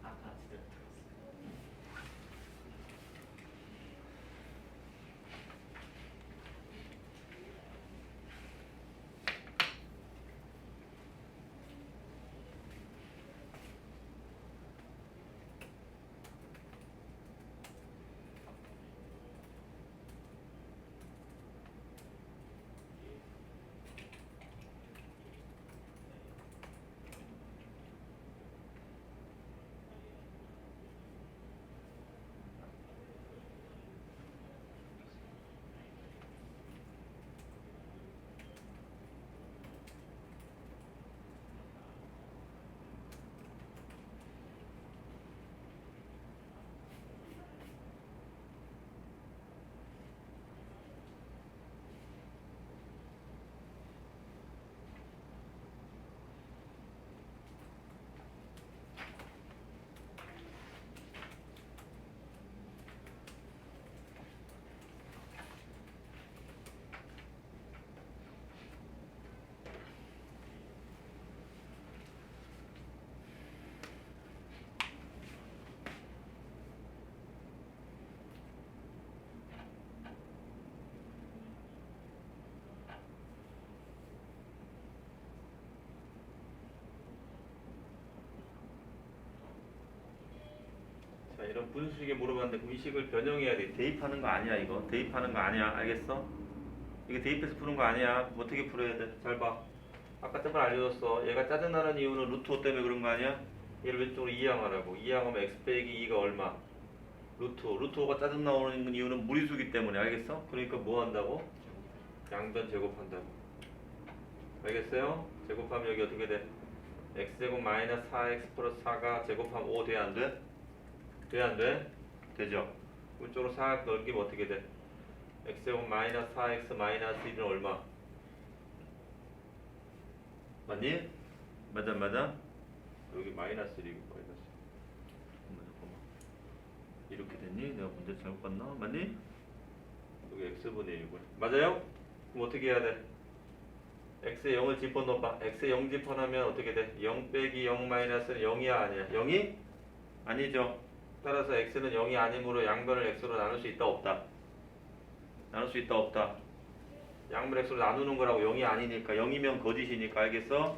아까 제대로 들었어요. 이런 분수식에 물어봤는데 그럼 이 식을 변형해야 돼. 대입하는 거 아니야 이거. 대입하는 거 아니야. 알겠어? 이게 대입해서 푸는 거 아니야. 그럼 어떻게 풀어야 돼? 잘 봐. 아까 때문에 알려줬어. 얘가 짜증나는 이유는 루트 5 때문에 그런 거 아니야? 얘를 왼쪽으로 이항하라고. 이항하면 x 빼기 2가 얼마? 루트 5. 루트 5가 짜증 나오는 이유는 무리수기 때문에. 알겠어? 그러니까 뭐 한다고? 양변 제곱한다고. 알겠어요? 제곱하면 여기 어떻게 돼? x제곱 마이너스 4x 플러스 4가 제곱하면 5 돼? 안 돼? 돼? 안 돼? 되죠? 이쪽으로 4 넓기면 어떻게 돼? x제곱 마이너스 4x 마이너스 1은 얼마? 맞니? 맞아 맞아? 여기 마이너스 1이고 마이너스 잠깐만 이렇게 됐니? 내가 문제 잘못 봤나? 맞니? 여기 x분의 1이고 맞아요? 그럼 어떻게 해야 돼? x에 0을 집어넣어봐. x에 0 집어넣으면 어떻게 돼? 0 빼기 0 마이너스는 0이야 아니야? 0이? 아니죠. 따라서 x는 0이 아니므로 양변을 x로 나눌 수 있다 없다? 나눌 수 있다 없다? 양변 x로 나누는 거라고 0이 아니니까 0이면 거짓이니까 알겠어?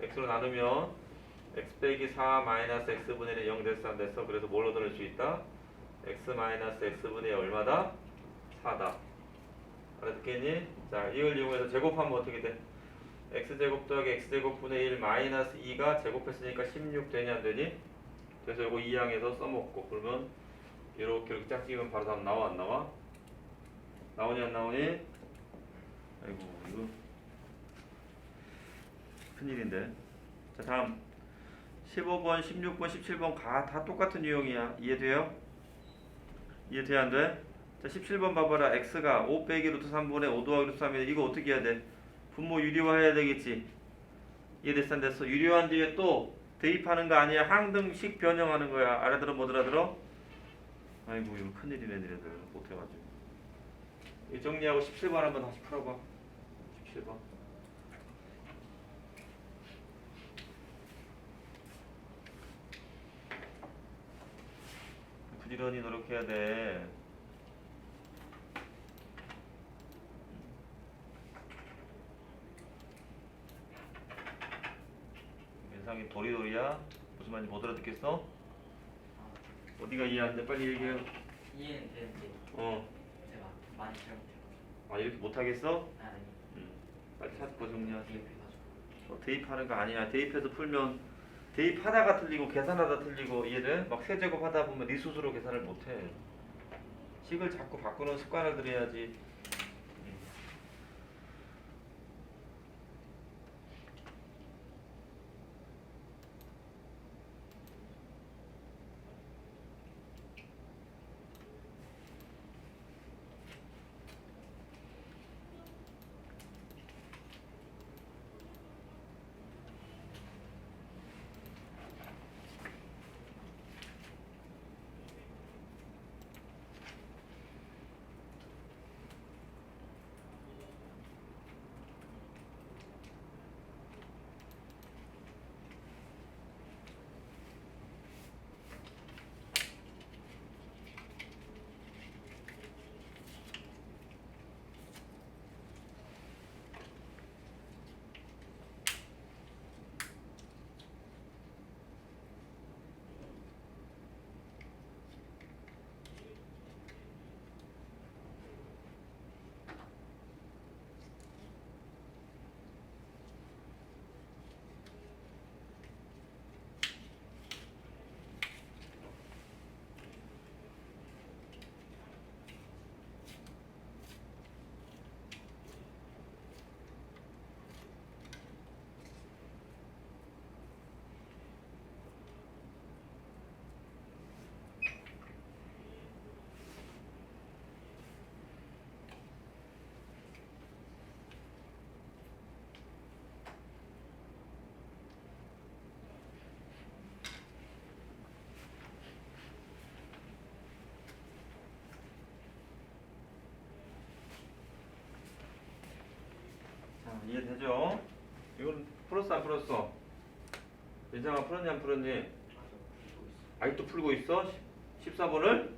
x로 나누면 x 빼기 4 마이너스 x분의 1은 0 됐어 안 됐어? 그래서 뭘 얻어낼 수 있다? x 마이너스 x분의 1 얼마다? 4다. 알아듣겠니? 자, 이걸 이용해서 제곱하면 어떻게 돼? x제곱 더하기 x제곱분의 1 마이너스 2가 제곱했으니까 16 되냐 안 되니? 그래서 이거 2항에서 써먹고 그러면 이렇게 짝 찍으면 바로 답 나와 안 나와? 나오니 안 나오니? 아이고 이거 큰일인데. 자 다음 15번, 16번, 17번 다 똑같은 유형이야. 이해돼요? 이해돼 안 돼? 자 17번 봐봐라. x가 5 빼기 루트 3분의 5 더하기 루트 3인데 이거 어떻게 해야 돼? 분모 유리화 해야 되겠지. 이해됐어 안 됐어? 유리화한 뒤에 또 대입하는 거 아니야. 항등식 변형하는 거야. 알아들어 못 알아들어? 아이고 이거 큰일이네 니네들 못해가지고. 이 정리하고 17번 한번 다시 풀어봐. 17번. 부지런히 노력해야 돼. 인상이 도리도리야? 무슨 말인지 못 알아듣겠어? 어디가 이해 안 돼? 빨리 얘기해. 이해는 되는데 어. 제가 많이 잘못해가지고. 아 이렇게 못하겠어? 아니 빨리 찾고 정리하세요. 대입해가지고. 대입하는 거 아니야. 대입해서 풀면 대입하다가 틀리고 계산하다 틀리고 이해돼? 막 세제곱 하다 보면 네 스스로 계산을 못해. 식을 자꾸 바꾸는 습관을 들여야지. 이해되죠? 이건 풀었어 안 풀었어? 민상아 풀었니 안 풀었니? 아직도 풀고 있어? 14번을?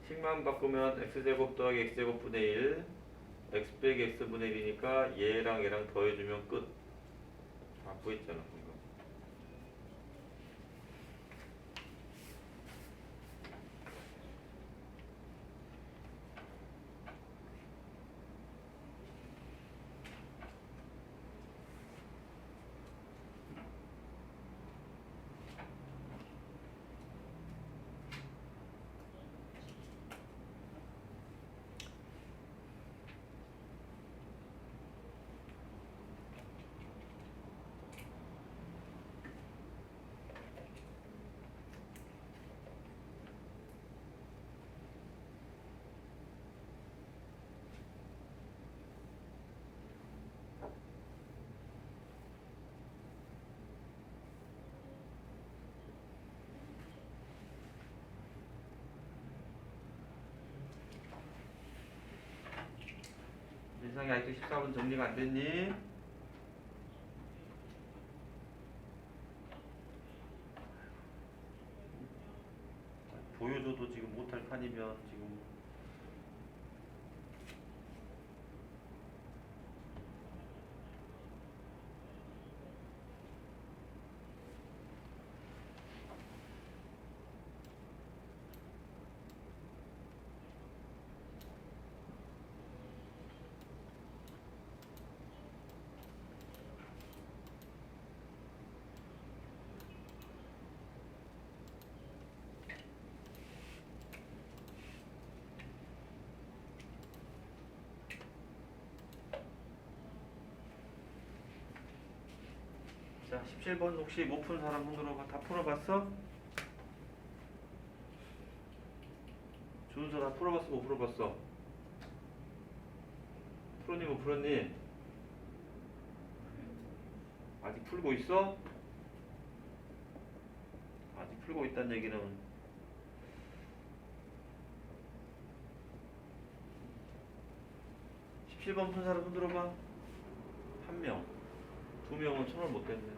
식만 바꾸면 x제곱 더하기 x제곱 분의 1 x 빼기 x분의 1이니까 얘랑 얘랑 더해주면 끝. 다 구했잖아 방금. 상이 아직도 14번 정리가 안 됐니? 보여줘도 지금 못할 판이면 지금 자 17번 혹시 못 푼 사람 손들어봐. 다 풀어봤어? 준서 다 풀어봤어? 못 풀어봤어? 풀었니 못 풀었니? 아직 풀고 있어? 아직 풀고 있다는 얘기는 17번 푼 사람 손들어봐. 한 명, 두 명은 손을 못 댔네.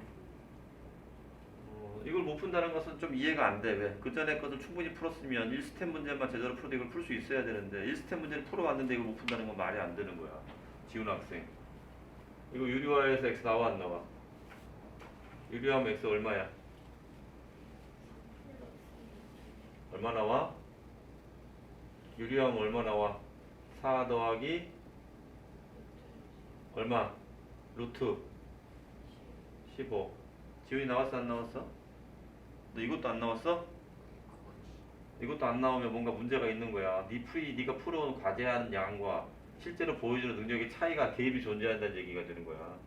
이걸 못 푼다는 것은 좀 이해가 안 돼. 왜? 그 전에 것을 충분히 풀었으면 1스텝 문제만 제대로 풀어도 이걸 풀 수 있어야 되는데 1스텝 문제를 풀어왔는데 이걸 못 푼다는 건 말이 안 되는 거야. 지훈 학생. 이거 유리화에서 x 나와 안 나와? 유리화하면 x 얼마야? 얼마 나와? 유리화하면 얼마 나와? 4 더하기 얼마? 루트 15. 지훈이 나왔어 안 나왔어? 너 이것도 안 나왔어? 이것도 안 나오면 뭔가 문제가 있는 거야. 네가 풀어온 과제한 양과 실제로 보여주는 능력의 차이가 대입이 존재한다는 얘기가 되는 거야.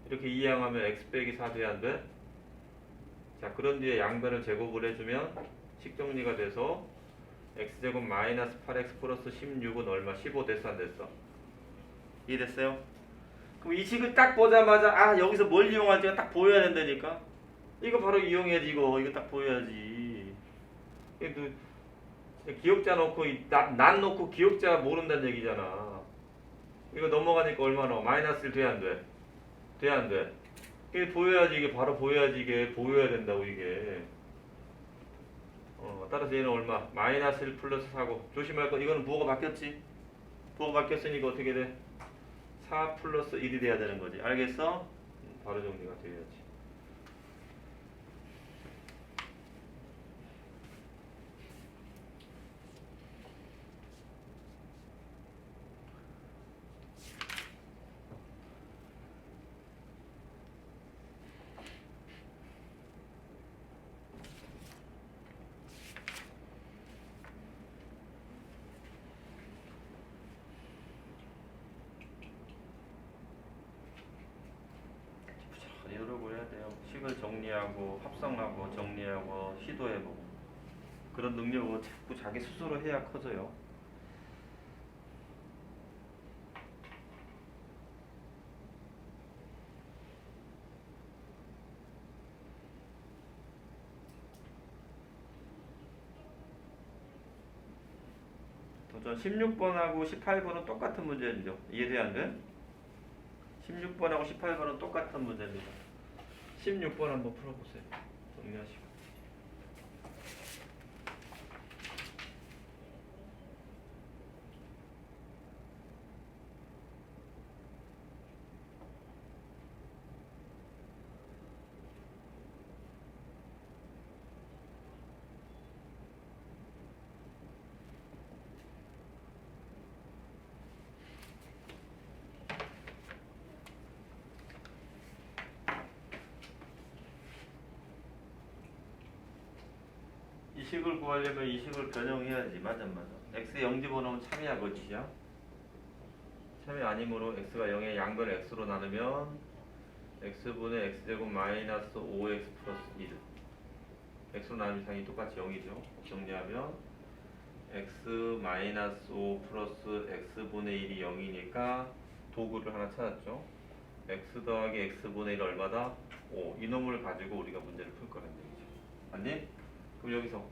이렇게 이항하면 x 빼기 4 돼야 안 돼? 자, 그런 뒤에 양변을 제곱을 해주면 식정리가 돼서 x제곱 마이너스 8x 플러스 16은 얼마? 15 됐어 안 됐어? 이해됐어요? 그럼 이 식을 딱 보자마자 아 여기서 뭘 이용할지가 딱 보여야 된다니까. 이거 바로 이용해야지. 이거 딱 보여야지. 기억자 놓고 난 놓고 기억자 모른다는 얘기잖아. 이거 넘어가니까 얼마 나와? 마이너스 1 돼야 안 돼? 돼야 안 돼? 이게 보여야지. 이게 바로 보여야지. 이게 보여야 된다고 이게. 따라서 얘는 얼마? 마이너스 1 플러스 4고 조심할 거. 이거는 부호가 바뀌었지? 부호가 바뀌었으니까 어떻게 돼? 4 플러스 1이 돼야 되는 거지. 알겠어? 바로 정리가 돼야지. 이러고 해야 돼요. 식을 정리하고 합성하고 정리하고 시도해보고 그런 능력을 자꾸 자기 스스로 해야 커져요. 도전 16번하고 18번은 똑같은 문제죠. 이해돼야 안 돼? 16번하고 18번은 똑같은 문제입니다. 16번 한번 풀어보세요. 정리하시고. 이 식을 구하려면 이 식을 변형해야지. 맞아. x에 0 집어넣으면 참이야 거짓이야? 참이 아니므로 x가 0에 양변을 x로 나누면 x분의 x제곱 마이너스 5x 플러스 1 x로 나누면 이상이 똑같이 0이죠. 정리하면 x 마이너스 5 플러스 x분의 1이 0이니까 도구를 하나 찾았죠. x 더하기 x분의 1 얼마다? 5. 이놈을 가지고 우리가 문제를 풀 거란 얘기죠. 맞니? 그럼 여기서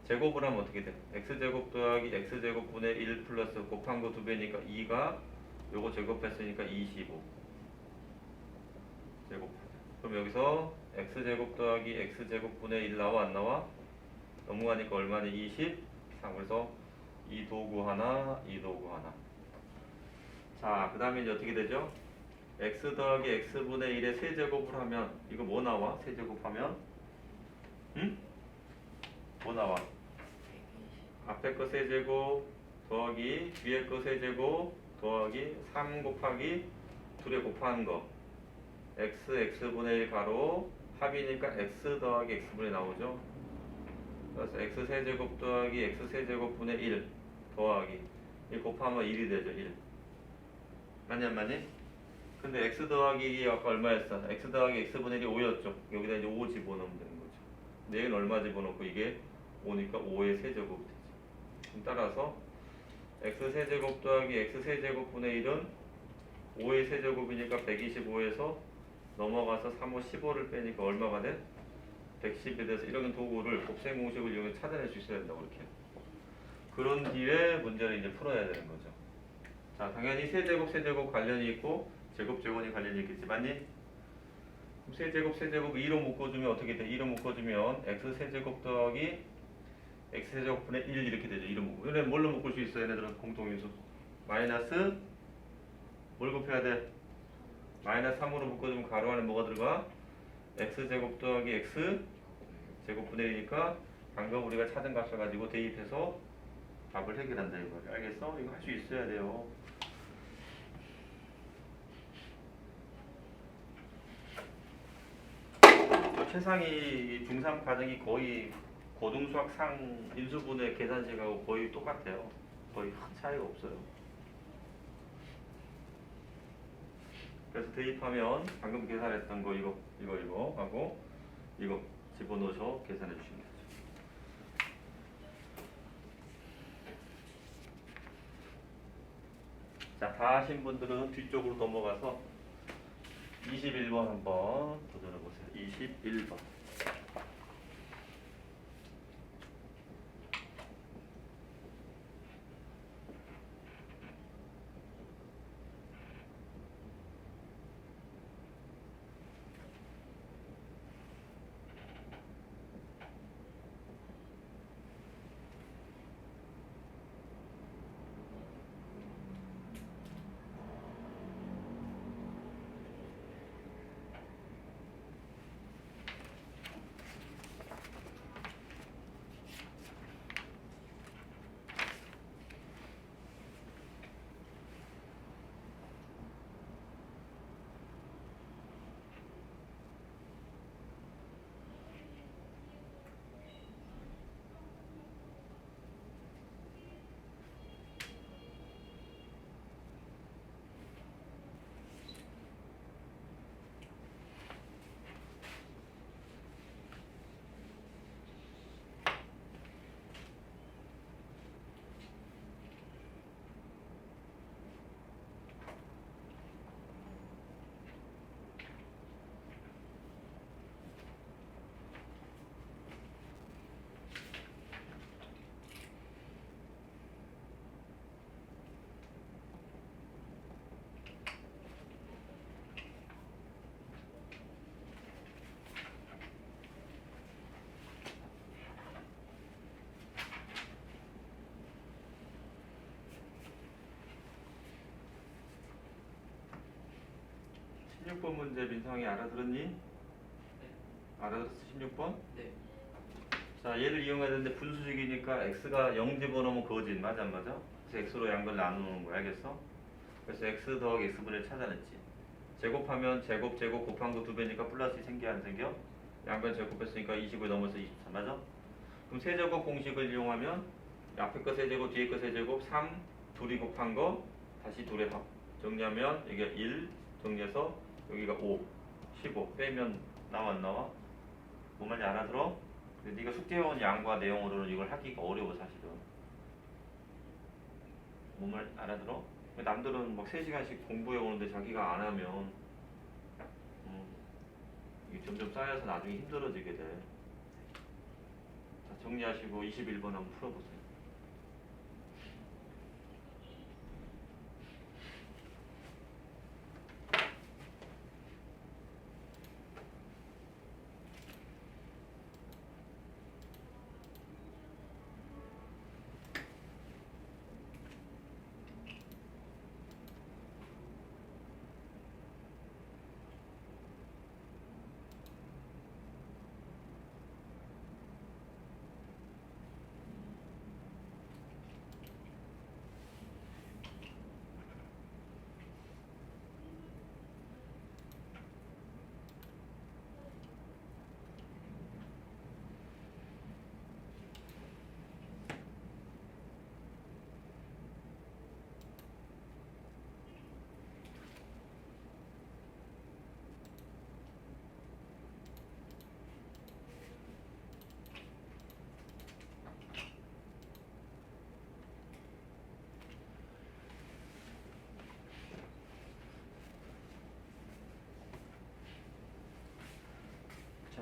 제곱을 하면 어떻게 돼? x제곱 더하기 x제곱분의 1 플러스 곱한 거 2배니까 2가 요거 제곱했으니까 25 제곱하자. 그럼 여기서 x제곱 더하기 x제곱분의 1 나와 안 나와? 넘어가니까 얼마니? 23. 그래서 이 도구 하나, 이 도구 하나. 자, 그 다음에 이제 어떻게 되죠? x 더하기 x분의 1의 세제곱을 하면 이거 뭐 나와? 세제곱하면? 응? 뭐 나와? 120. 앞에 거 세제곱 더하기 위에 거 세제곱 더하기 3 곱하기 2에 곱한 거 x분의 1 가로 합이니까 x 더하기 x분의 나오죠. 그래서 x 세제곱 더하기 x 세제곱분의 1 더하기 1 곱하면 1이 되죠. 1 맞니 안 맞니? 근데 x 더하기 1이 아까 얼마였어? x 더하기 x분의 1이 5였죠. 여기다 이제 5 집어넣으면 되는 거죠. 근데 여기는 얼마 집어넣고 이게 5니까 5의 세제곱이 되죠. 그럼 따라서 x 세제곱 더하기 x 세제곱분의 1은 5의 세제곱이니까 125에서 넘어가서 3, 5, 15를 빼니까 얼마가 돼? 110이 돼서 이런 도구를 곱셈 공식을 이용해 찾아낼 수 있어야 된다고 이렇게. 그런 뒤에 문제를 이제 풀어야 되는 거죠. 자, 당연히 세제곱 관련이 있고 제곱제곱이 관련이 있겠지, 맞니? 그럼 세제곱 2로 묶어주면 어떻게 돼? 2로 묶어주면 x 세제곱 더하기 x 세제곱분의 1 이렇게 되죠. 2로 묶고. 얘네 뭘로 묶을 수 있어? 얘네들은 공통인수. 마이너스 뭘 곱해야 돼? 마이너스 3으로 묶어주면 가로 안에 뭐가 들어가? x제곱 더하기 x 제곱분의 1이니까 방금 우리가 찾은 값을 가지고 대입해서 답을 해결한다 이거. 알겠어? 이거 할 수 있어야 돼요. 최상위 중3 과정이 거의 고등수학 상 인수분해 계산식하고 거의 똑같아요. 거의 큰 차이가 없어요. 그래서 대입하면 방금 계산했던 거 이거 하고 이거 집어넣어서 계산해 주시면 되죠. 자, 다 하신 분들은 뒤쪽으로 넘어가서 21번 한번 도전해 보세요. 21번. 네. 16번 문제 민성이 알아들었니? 알아들었어? 16번? 네. 자, 얘를 이용해야 되는데 분수식이니까 x가 0 집어넣으면 거진. 맞아 안 맞아? 그래서 x로 양걸 나누는 거야. 알겠어? 그래서 x 더하기 x분을 찾아냈지. 제곱하면 제곱 곱한 거 2배니까 플러스 생겨 안 생겨? 양변 제곱했으니까 20을 넘어서 24. 맞아? 그럼 세제곱 공식을 이용하면 앞에 거 세제곱 뒤에 거 세제곱 3 둘이 곱한 거 다시 둘의 합 정리하면 이게 1 정리해서 여기가 5 15 빼면 나와 안 나와? 뭔 말인지 알아들어? 근데 네가 숙제해온 양과 내용으로는 이걸 하기가 어려워 사실은. 뭔 말 알아들어? 남들은 막 3시간씩 공부해 오는데 자기가 안 하면 이게 점점 쌓여서 나중에 힘들어지게 돼. 자, 정리하시고 21번 한번 풀어보세요.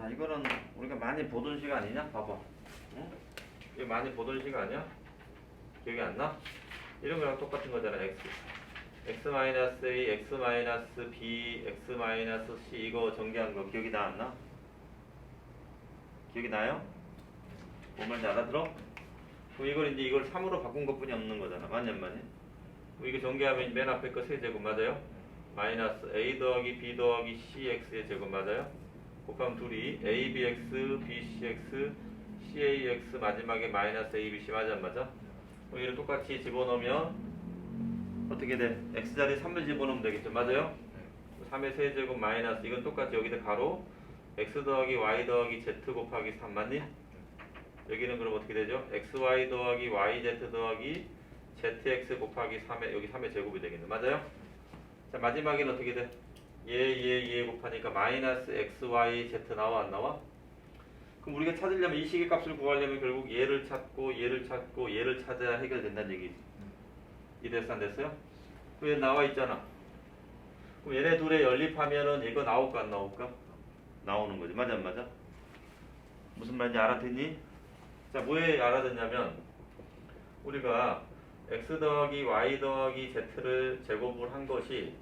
자, 이거는 우리가 많이 보던 시가 아니냐? 봐봐. 응? 이거 많이 보던 시가 아니야? 기억이 안 나? 이런 거랑 똑같은 거잖아. x. x-a, x-b, x-c 이거 전개한 거 기억이 나 안 나? 기억이 나요? 뭔 말인지 알아들어? 그럼 이걸 이제 이걸 3으로 바꾼 것뿐이 없는 거잖아. 맞냐 안 맞냐? 그럼 이거 전개하면 맨 앞에 거 세제곱 맞아요? 마이너스 a 더하기 b 더하기 cx의 제곱 맞아요? 곱하면 둘이 abx, bcx, cax 마지막에 마이너스 abc 맞아 안 맞아? 그럼 이를 똑같이 집어넣으면 어떻게 돼? x자리 3을 집어넣으면 되겠죠? 맞아요? 3의 세제곱 마이너스 이건 똑같이 여기다 가로 x 더하기 y 더하기 z 곱하기 3 맞니? 여기는 그럼 어떻게 되죠? xy 더하기 yz 더하기 zx 곱하기 3의 여기 3의 제곱이 되겠네. 맞아요? 자 마지막에는 어떻게 돼? 얘 곱하니까 마이너스 xyz 나와 안 나와? 그럼 우리가 찾으려면 이 식의 값을 구하려면 결국 얘를 찾고 얘를 찾고 얘를 찾아야 해결된다는 얘기지. 이해됐어 안 됐어요? 그얘 나와 있잖아. 그럼 얘네 둘의 연립하면은 이거 나올까 안 나올까? 나오는 거지. 맞아 안 맞아? 무슨 말인지 알아듣니? 자 뭐에 알아듣냐면 우리가 x 더하기 y 더하기 z를 제곱을 한 것이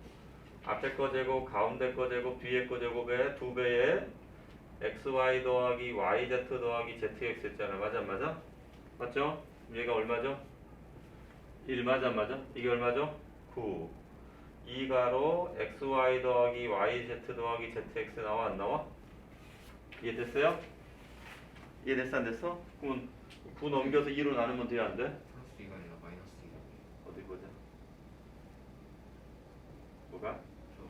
앞에 거 제곱, 가운데 거 제곱, 뒤에 거 제곱의 2배의 xy 더하기 yz 더하기 zx 했잖아. 맞아 안 맞아? 맞죠? 얘가 얼마죠? 1 맞아 안 맞아? 이게 얼마죠? 9 2가로 xy 더하기 yz 더하기 zx 나와 안 나와? 이해됐어요? 이해됐어 안 됐어? 그러면 9 넘겨서 2로 나누면 돼야 안 돼? 플러스 2가 아니라 마이너스 2가 어디 보자. 뭐가? 저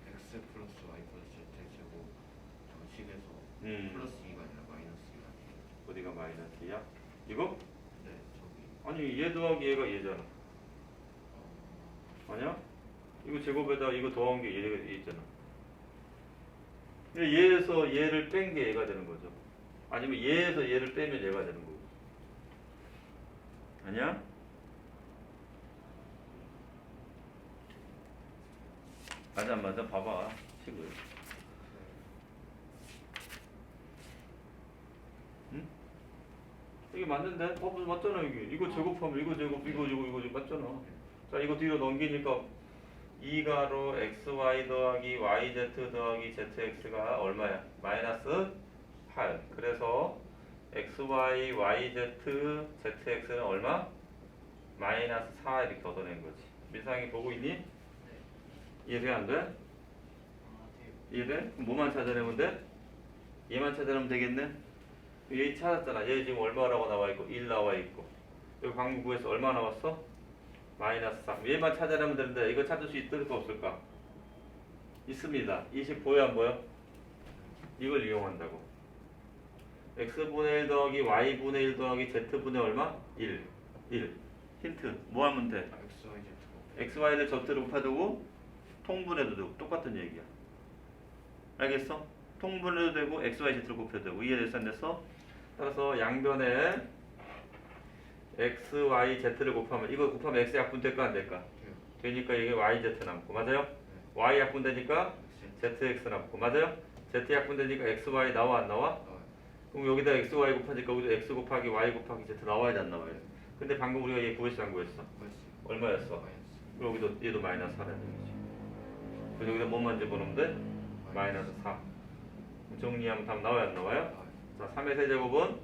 x 플러스 y 플러스 z 제곱 저 식에서 플러스 2가 아니라 마이너스 2가 어디가 마이너스야? 이거? 네 저기 아니 얘 더하기 얘가 얘잖아. 아니야? 이거 제곱에다 이거 더한 게 얘가 얘 있잖아. 근데 얘에서 얘를 뺀 게 얘가 되는 거죠. 아니면 얘에서 얘를 빼면 얘가 되는 거고. 아니야? 맞아 안 맞아? 봐봐 식을. 응? 이게 맞는데? 맞잖아 이게. 이거 제곱하면 이거 제곱 이거 맞잖아. 자 이거 뒤로 넘기니까 2가로 xy 더하기 yz 더하기 zx가 얼마야? 마이너스 8. 그래서 xy, yz, zx는 얼마? 마이너스 4 이렇게 얻어낸 거지. 민상이 보고 있니? 이해돼 안 돼? 아, 네. 이해돼? 그럼 뭐만 찾아내면 돼? 얘만 찾아내면 되겠네? 얘 찾았잖아. 얘 지금 얼마라고 나와 있고 1 나와 있고 여기 광구에서 얼마 나왔어? 마이너스 3. 얘만 찾아내면 되는데 이거 찾을 수 있을까 없을까? 있습니다. 이 식 보여 안 보여? 이걸 이용한다고. x분의 1 더하기 y분의 1 더하기 z분의 얼마? 1. 힌트. 뭐 하면 돼? x, y, z xy를 z로 곱해두고 통분해도 되고 똑같은 얘기야. 알겠어? 통분해도 되고 xy, z를 곱해도 되고 이해됐어 안 됐어? 따라서 양변에 x, y, z를 곱하면 이거 곱하면 x 약분 될까 안 될까? 되니까 이게 y, z 남고 맞아요? y 약분 되니까 z, x 남고 맞아요? z 약분 되니까 x, y 나와 안 나와? 그럼 여기다 x, y 곱하니까 여기도 x 곱하기 y 곱하기 z 나와야 안 나와요? 근데 방금 우리가 얘 구했어 안 구했어? 얼마였어? 그럼 여기도 얘도 마이너스 4라는 얘기지. 그래서 여기다 뭐만 집어넣으면 돼? 마이너스 4. 정리하면 답 나와야 안 나와요? 자, 3의 세제곱은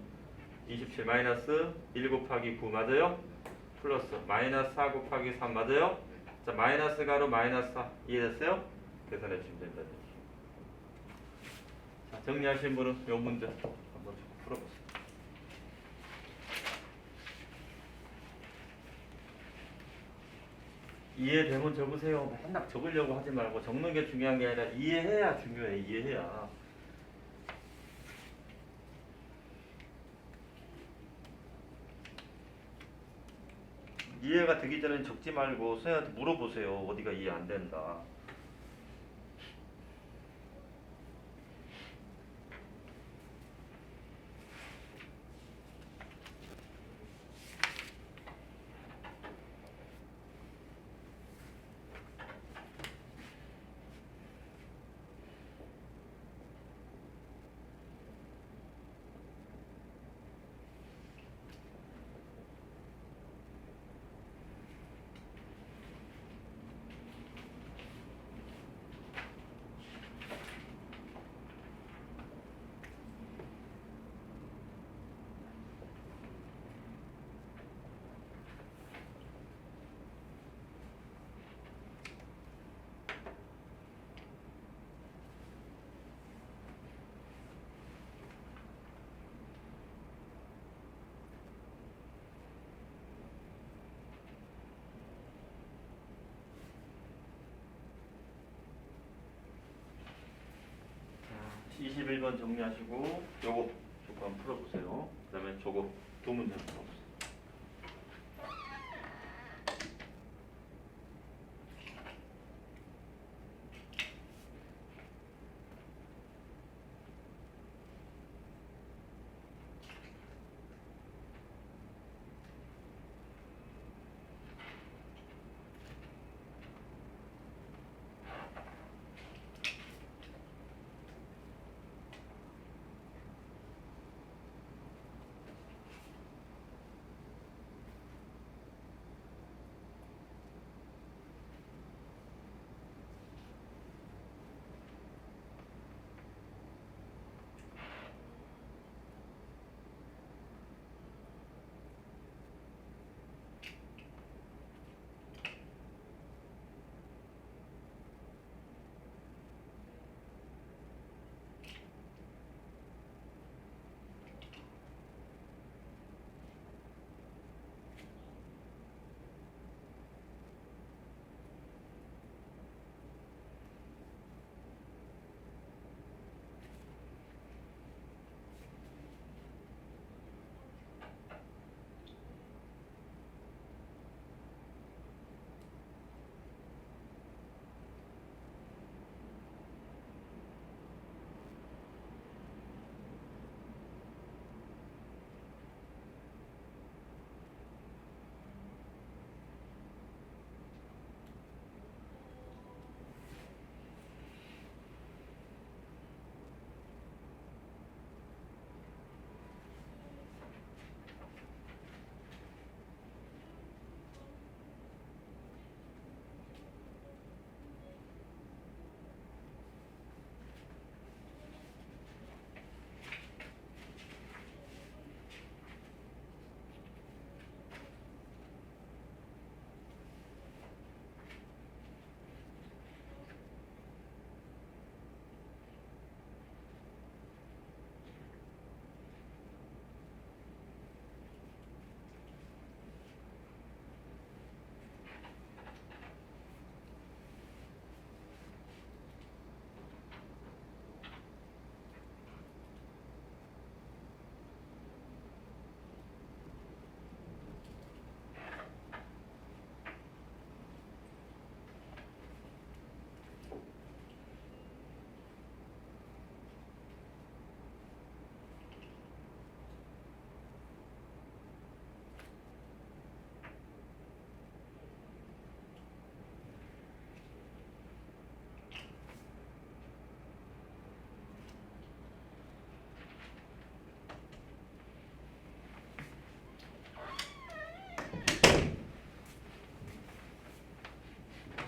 27 마이너스 1 곱하기 9 맞아요? 플러스 마이너스 4 곱하기 3 맞아요? 자, 마이너스 가로 마이너스 4 이해됐어요? 계산해 주시면 된다. 자, 정리하신 분은 요 문제 한번 풀어보세요. 이해되면 적으세요. 맨날 적으려고 하지 말고 적는 게 중요한 게 아니라 이해해야 중요해. 이해해야. 이해가 되기 전에 적지 말고 선생님한테 물어보세요. 어디가 이해 안 된다. 21번 정리하시고 요거 한번 풀어보세요. 그 다음에 저거 두 문제 풀어보세요.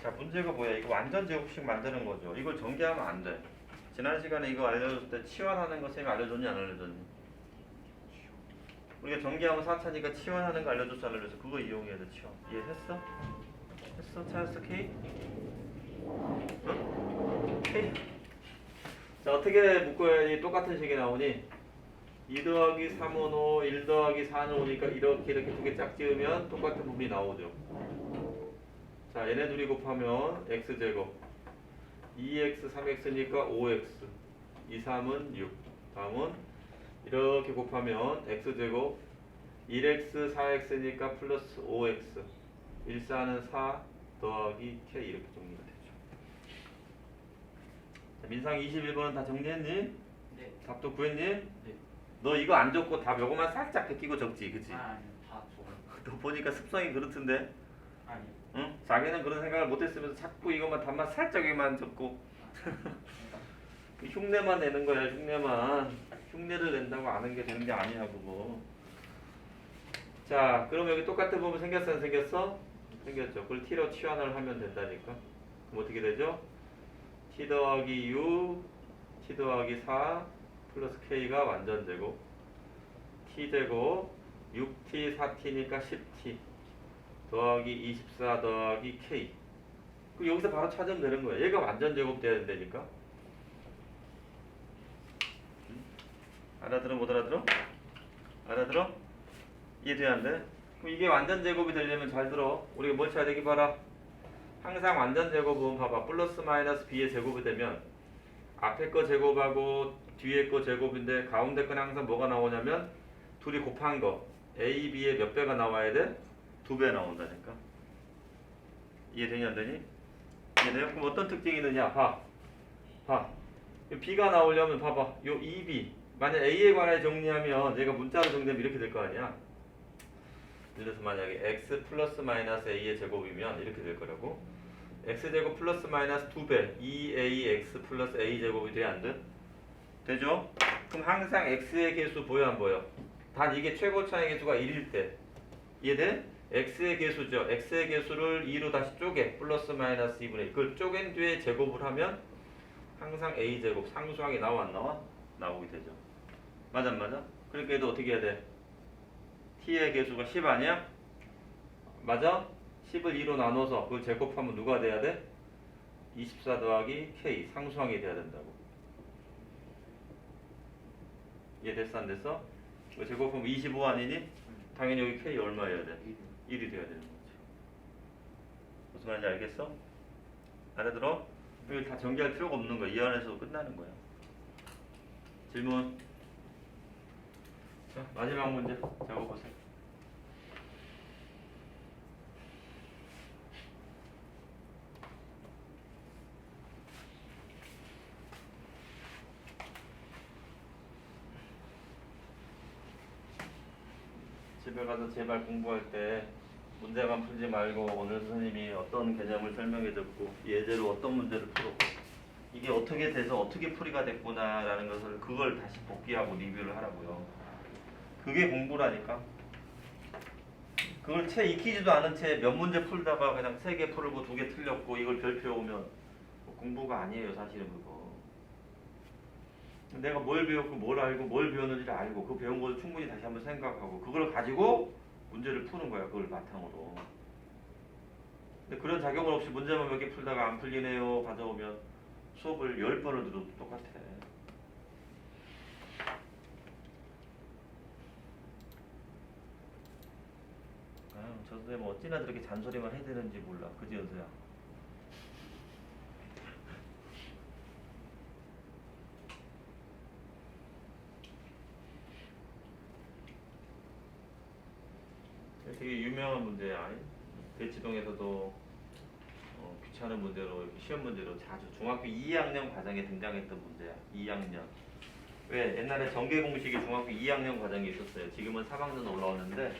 자, 문제가 뭐야? 이거 완전 제곱식 만드는 거죠. 이걸 전개하면 안 돼. 지난 시간에 이거 알려줬을 때 치환하는 거 쌤이 알려줬니 안 알려줬니? 우리가 전개하면 4차니까 치환하는 거 알려줬어 안 알려줬어? 그거 이용해야 돼. 치환. 이해했어? 했어? 찾았어? K? 응? K? 자, 어떻게 묶어야지 똑같은 식이 나오니? 2 더하기 3은 5, 1 더하기 4는 5니까 이렇게 두 개 짝 지으면 똑같은 부분이 나오죠. 자, 얘네 둘이 곱하면 x제곱 2x 3x니까 5x 2, 3은 6. 다음은 이렇게 곱하면 x제곱 1x 4x니까 플러스 5x 1, 4는 4 더하기 k 이렇게 정리가 되죠. 자, 민상 21번은 다 정리했니? 네. 답도 구했니? 네. 너 이거 안 적고 답 요거만 살짝 베끼고 적지, 그치? 아니요. 다 좋아요. 너 보니까 습성이 그렇던데? 아니요. 응? 자기는 그런 생각을 못했으면서 자꾸 이것만 답만 살짝만 적고 흉내만 내는 거야. 흉내만. 흉내를 낸다고 아는 게 되는 게 아니야 그거. 자, 그럼 여기 똑같은 부분 생겼어 안 생겼어? 생겼죠. 그걸 t로 치환을 하면 된다니까. 그럼 어떻게 되죠? t 더하기 6 t 더하기 4 플러스 k가 완전 제곱 t 제곱 6t 4t니까 10t 더하기 24 더하기 k. 그 여기서 바로 찾으면 되는 거야. 얘가 완전 제곱 돼야 된다니까. 알아들어 못 알아들어? 알아들어? 이해돼야 안 돼? 그럼 이게 완전 제곱이 되려면 잘 들어. 우리가 뭘 쳐야 되기 봐라. 항상 완전 제곱은 봐봐. 플러스 마이너스 b의 제곱이 되면 앞에 거 제곱하고 뒤에 거 제곱인데 가운데 거는 항상 뭐가 나오냐면 둘이 곱한 거 A, B의 몇 배가 나와야 돼? 2배 나온다니까. 이해되니 안 되니? 이해돼요? 그럼 어떤 특징이 있느냐? 봐. B가 나오려면 봐봐. 요 2B. 만약 A에 관해 정리하면 얘가 문자로 정리하면 이렇게 될 거 아니야? 예를 들어서 만약에 x 플러스 마이너스 a의 제곱이면 이렇게 될 거라고. x제곱 플러스 마이너스 2배 2ax 플러스 a제곱이 돼 안 돼? 되죠? 그럼 항상 x의 개수 보여 안 보여? 단 이게 최고차의 개수가 1일 때 이해돼? x의 개수죠. x의 개수를 2로 다시 쪼개 플러스 마이너스 2분의 1 그걸 쪼갠 뒤에 제곱을 하면 항상 a제곱 상수항이 나와 안 나와? 나오게 되죠. 맞아 안 맞아? 그러니까 얘도 어떻게 해야 돼? t의 개수가 10 아니야? 맞아? 10을 2로 나눠서 그걸 제곱하면 누가 돼야 돼? 24 더하기 k 상수항이 돼야 된다고. 이해됐어 안 됐어? 이거 제곱하면 25 아니니? 당연히 여기 k 얼마여야 돼? 1이 돼야 되는 거지. 무슨 말인지 알겠어? 알아들어? 이걸 다 전개할 필요가 없는 거야. 이 안에서 끝나는 거야. 질문. 자, 마지막 문제 적어보세요. 집에 가서 제발 공부할 때 문제만 풀지 말고 오늘 선생님이 어떤 개념을 설명해줬고 예제로 어떤 문제를 풀었고 이게 어떻게 돼서 어떻게 풀이가 됐구나라는 것을 그걸 다시 복귀하고 리뷰를 하라고요. 그게 공부라니까. 그걸 채 익히지도 않은 채 몇 문제 풀다가 그냥 3개 풀고 2개 틀렸고 이걸 별표 오면 공부가 아니에요 사실은 그거. 내가 뭘 배웠고 뭘 알고 뭘 배웠는지를 알고 그 배운 걸 충분히 다시 한번 생각하고 그걸 가지고 문제를 푸는 거야. 그걸 바탕으로. 근데 그런 자격은 없이 문제만 몇 개 풀다가 안 풀리네요 가져오면 수업을 10번을 들어도 똑같아. 저 선생님 어찌나 저렇게 잔소리만 해야 되는지 몰라. 그지 연서야? 되게 유명한 문제야. 대치동에서도 귀찮은 문제로 시험 문제로 자주 중학교 2학년 과정에 등장했던 문제야. 2학년. 왜? 옛날에 전개 공식이 중학교 2학년 과정에 있었어요. 지금은 3학년 올라왔는데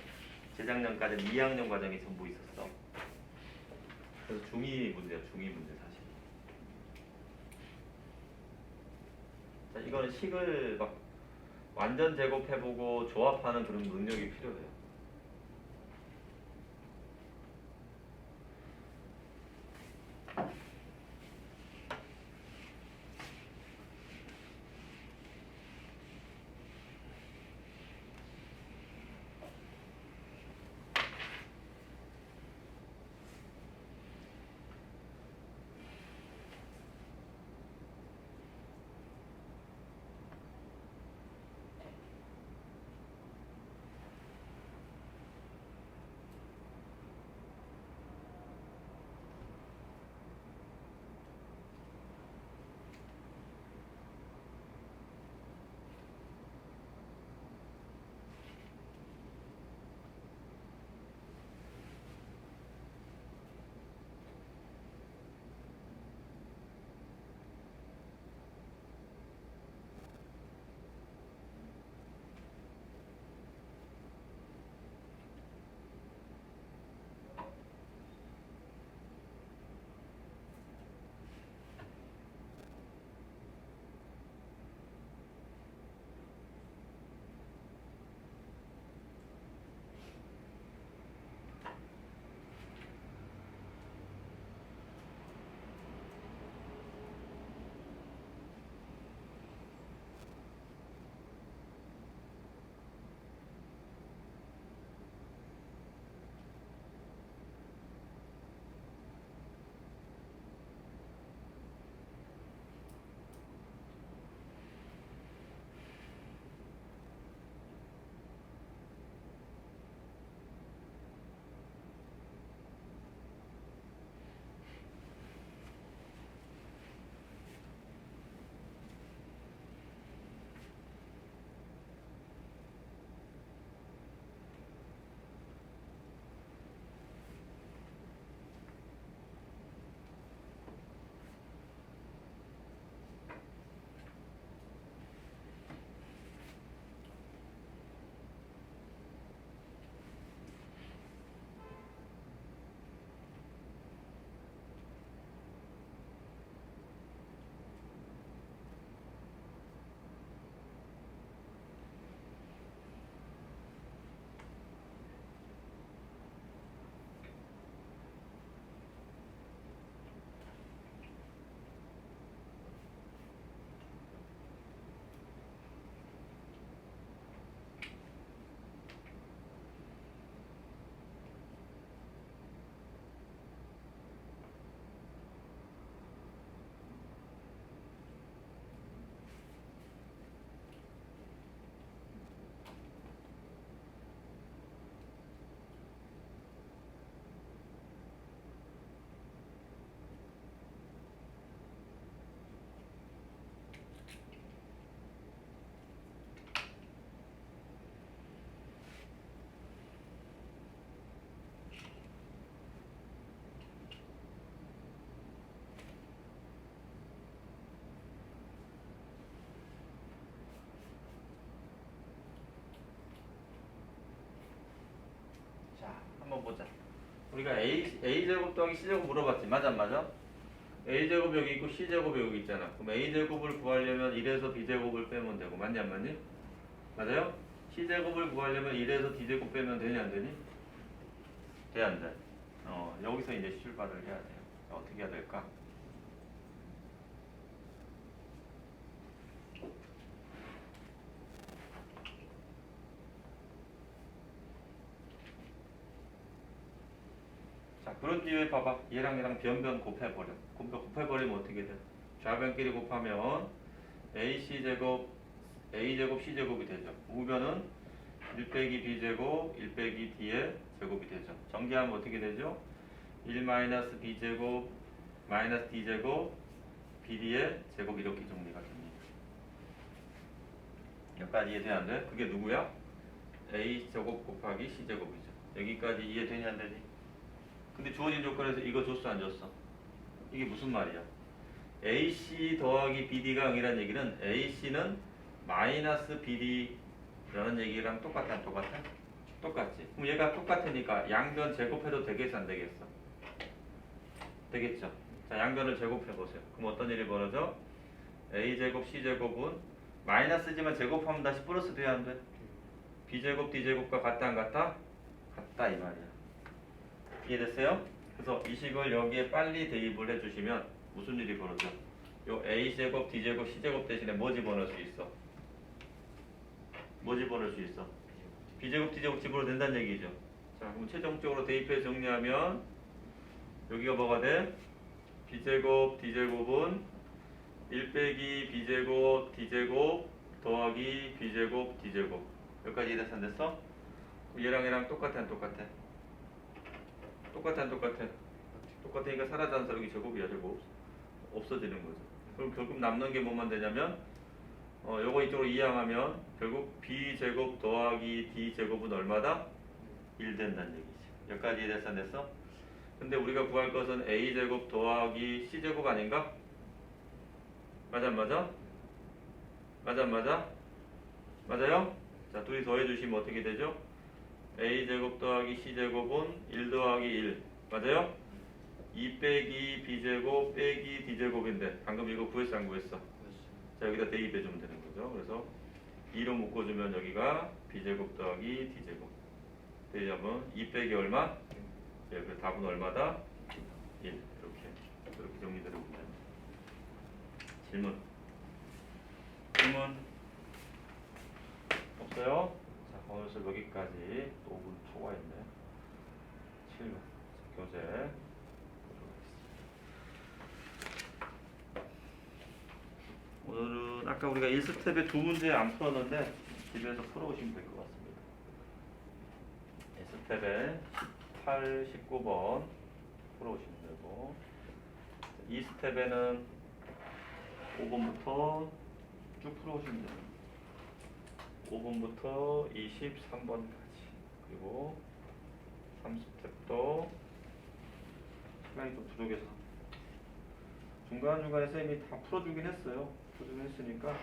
재작년까지는 2학년 과정이 전부 있었어. 그래서 중2 문제야. 중2 문제 사실. 자, 이거는 식을 막 완전 제곱해보고 조합하는 그런 능력이 필요해요. 한번 보자. 우리가 a제곱 더하기 c제곱 물어봤지. 맞아 안 맞아? a제곱 여기 있고 c제곱 여기 있잖아. 그럼 a제곱을 구하려면 1에서 b제곱을 빼면 되고 맞니 안 맞니? 맞아요? c제곱을 구하려면 1에서 d제곱 빼면 되니 안 되니? 돼 안 돼? 여기서 이제 실발을 해야 돼요. 자, 어떻게 해야 될까? 자, 그런 뒤에 봐봐. 얘랑 변변 곱해버려. 곱해버리면 어떻게 돼? 좌변끼리 곱하면 ac제곱, a제곱, c제곱이 되죠. 우변은 1 빼기 b제곱, 1 빼기 d의 제곱이 되죠. 전개하면 어떻게 되죠? 1 마이너스 b제곱, 마이너스 d제곱, bd의 제곱 이렇게 정리가 됩니다. 여기까지 이해돼 안 돼? 그게 누구야? a제곱 곱하기 c제곱이죠. 여기까지 이해되냐 안 되니? 근데 주어진 조건에서 이거 줬어 안 줬어? 이게 무슨 말이야? AC 더하기 BD가 응이라는 얘기는 AC는 마이너스 BD라는 얘기랑 똑같아 안 똑같아? 똑같지. 그럼 얘가 똑같으니까 양변 제곱해도 되겠어 안 되겠어? 되겠죠. 자, 양변을 제곱해보세요. 그럼 어떤 일이 벌어져? A제곱 C제곱은 마이너스지만 제곱하면 다시 플러스 돼야 안 돼? B제곱 D제곱과 같다 안 같다? 같다 이 말이야. 이해됐어요? 그래서 이 식을 여기에 빨리 대입을 해주시면 무슨 일이 벌어져? 요 A제곱, D제곱, C제곱 대신에 뭐 집어넣을 수 있어? 뭐 집어넣을 수 있어? B제곱, D제곱 집어넣어도 된다는 얘기죠. 자, 그럼 최종적으로 대입해 정리하면 여기가 뭐가 돼? B제곱, D제곱은 1 빼기 B제곱, D제곱 더하기 B제곱, D제곱 여기까지 이해됐어 안 됐어? 얘랑 똑같아 안 똑같아? 똑같아 안 똑같아? 똑같으니까 사라지는 사람이 제곱이야 제곱 없어지는 거죠. 그럼 결국 남는 게 뭐만 되냐면 요거 이쪽으로 이항하면 결국 b제곱 더하기 d제곱은 얼마다? 1 된다는 얘기지. 여기까지 이해됐어 안 됐어? 근데 우리가 구할 것은 a제곱 더하기 c제곱 아닌가? 맞아 안 맞아? 맞아 안 맞아? 맞아요? 자, 둘이 더해주시면 어떻게 되죠? a제곱 더하기 c제곱은 1 더하기 1 맞아요? 2 빼기 b제곱 빼기 d제곱인데 방금 이거 구했어 안 구했어? 자, 여기다 대입해주면 되는 거죠. 그래서 2로 묶어주면 여기가 b제곱 더하기 d제곱 대입하면 2 빼기 얼마? 예, 그 답은 얼마다? 1 이렇게 정리되는 문제입니다. 질문 없어요? 자, 오늘 수업 여기까지 5분 초과했네. 7번 교재 오늘은 아까 우리가 1스텝에 두 문제 안 풀었는데 집에서 풀어오시면 될 것 같습니다. 1스텝에 18, 19번 풀어오시면 되고 2스텝에는 5번부터 쭉 풀어오시면 됩니다. 5번부터 23번까지 그리고 3스텝도 시간이 좀 부족해서 중간중간에 쌤이 다 풀어주긴 했어요. 풀어주긴 했으니까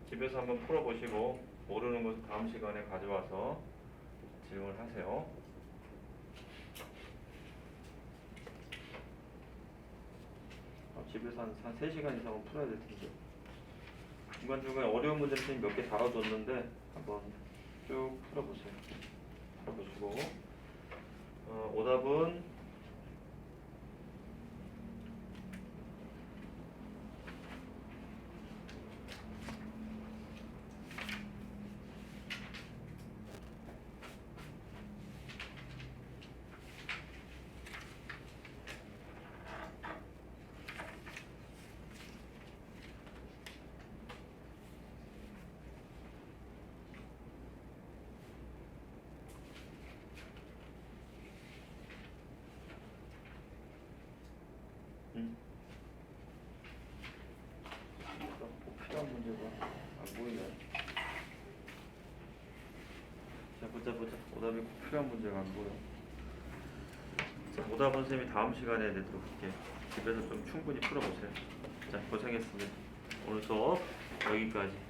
집에서 한번 풀어보시고 모르는 것은 다음 시간에 가져와서 질문하세요. 집에서 한 3시간 이상은 풀어야 될 텐데 중간중간에 어려운 문제를 쌤이 몇 개 다뤄줬는데 한번 쭉 풀어보세요. 풀어보시고 오답은 꼭 필요한 문제가 안 보이네. 자, 보자. 오답이 꼭 필요한 문제가 안 보여. 자, 오답은 쌤이 다음 시간에 내도록 할게. 집에서 좀 충분히 풀어보세요. 자, 고생했습니다. 오늘 수업 여기까지.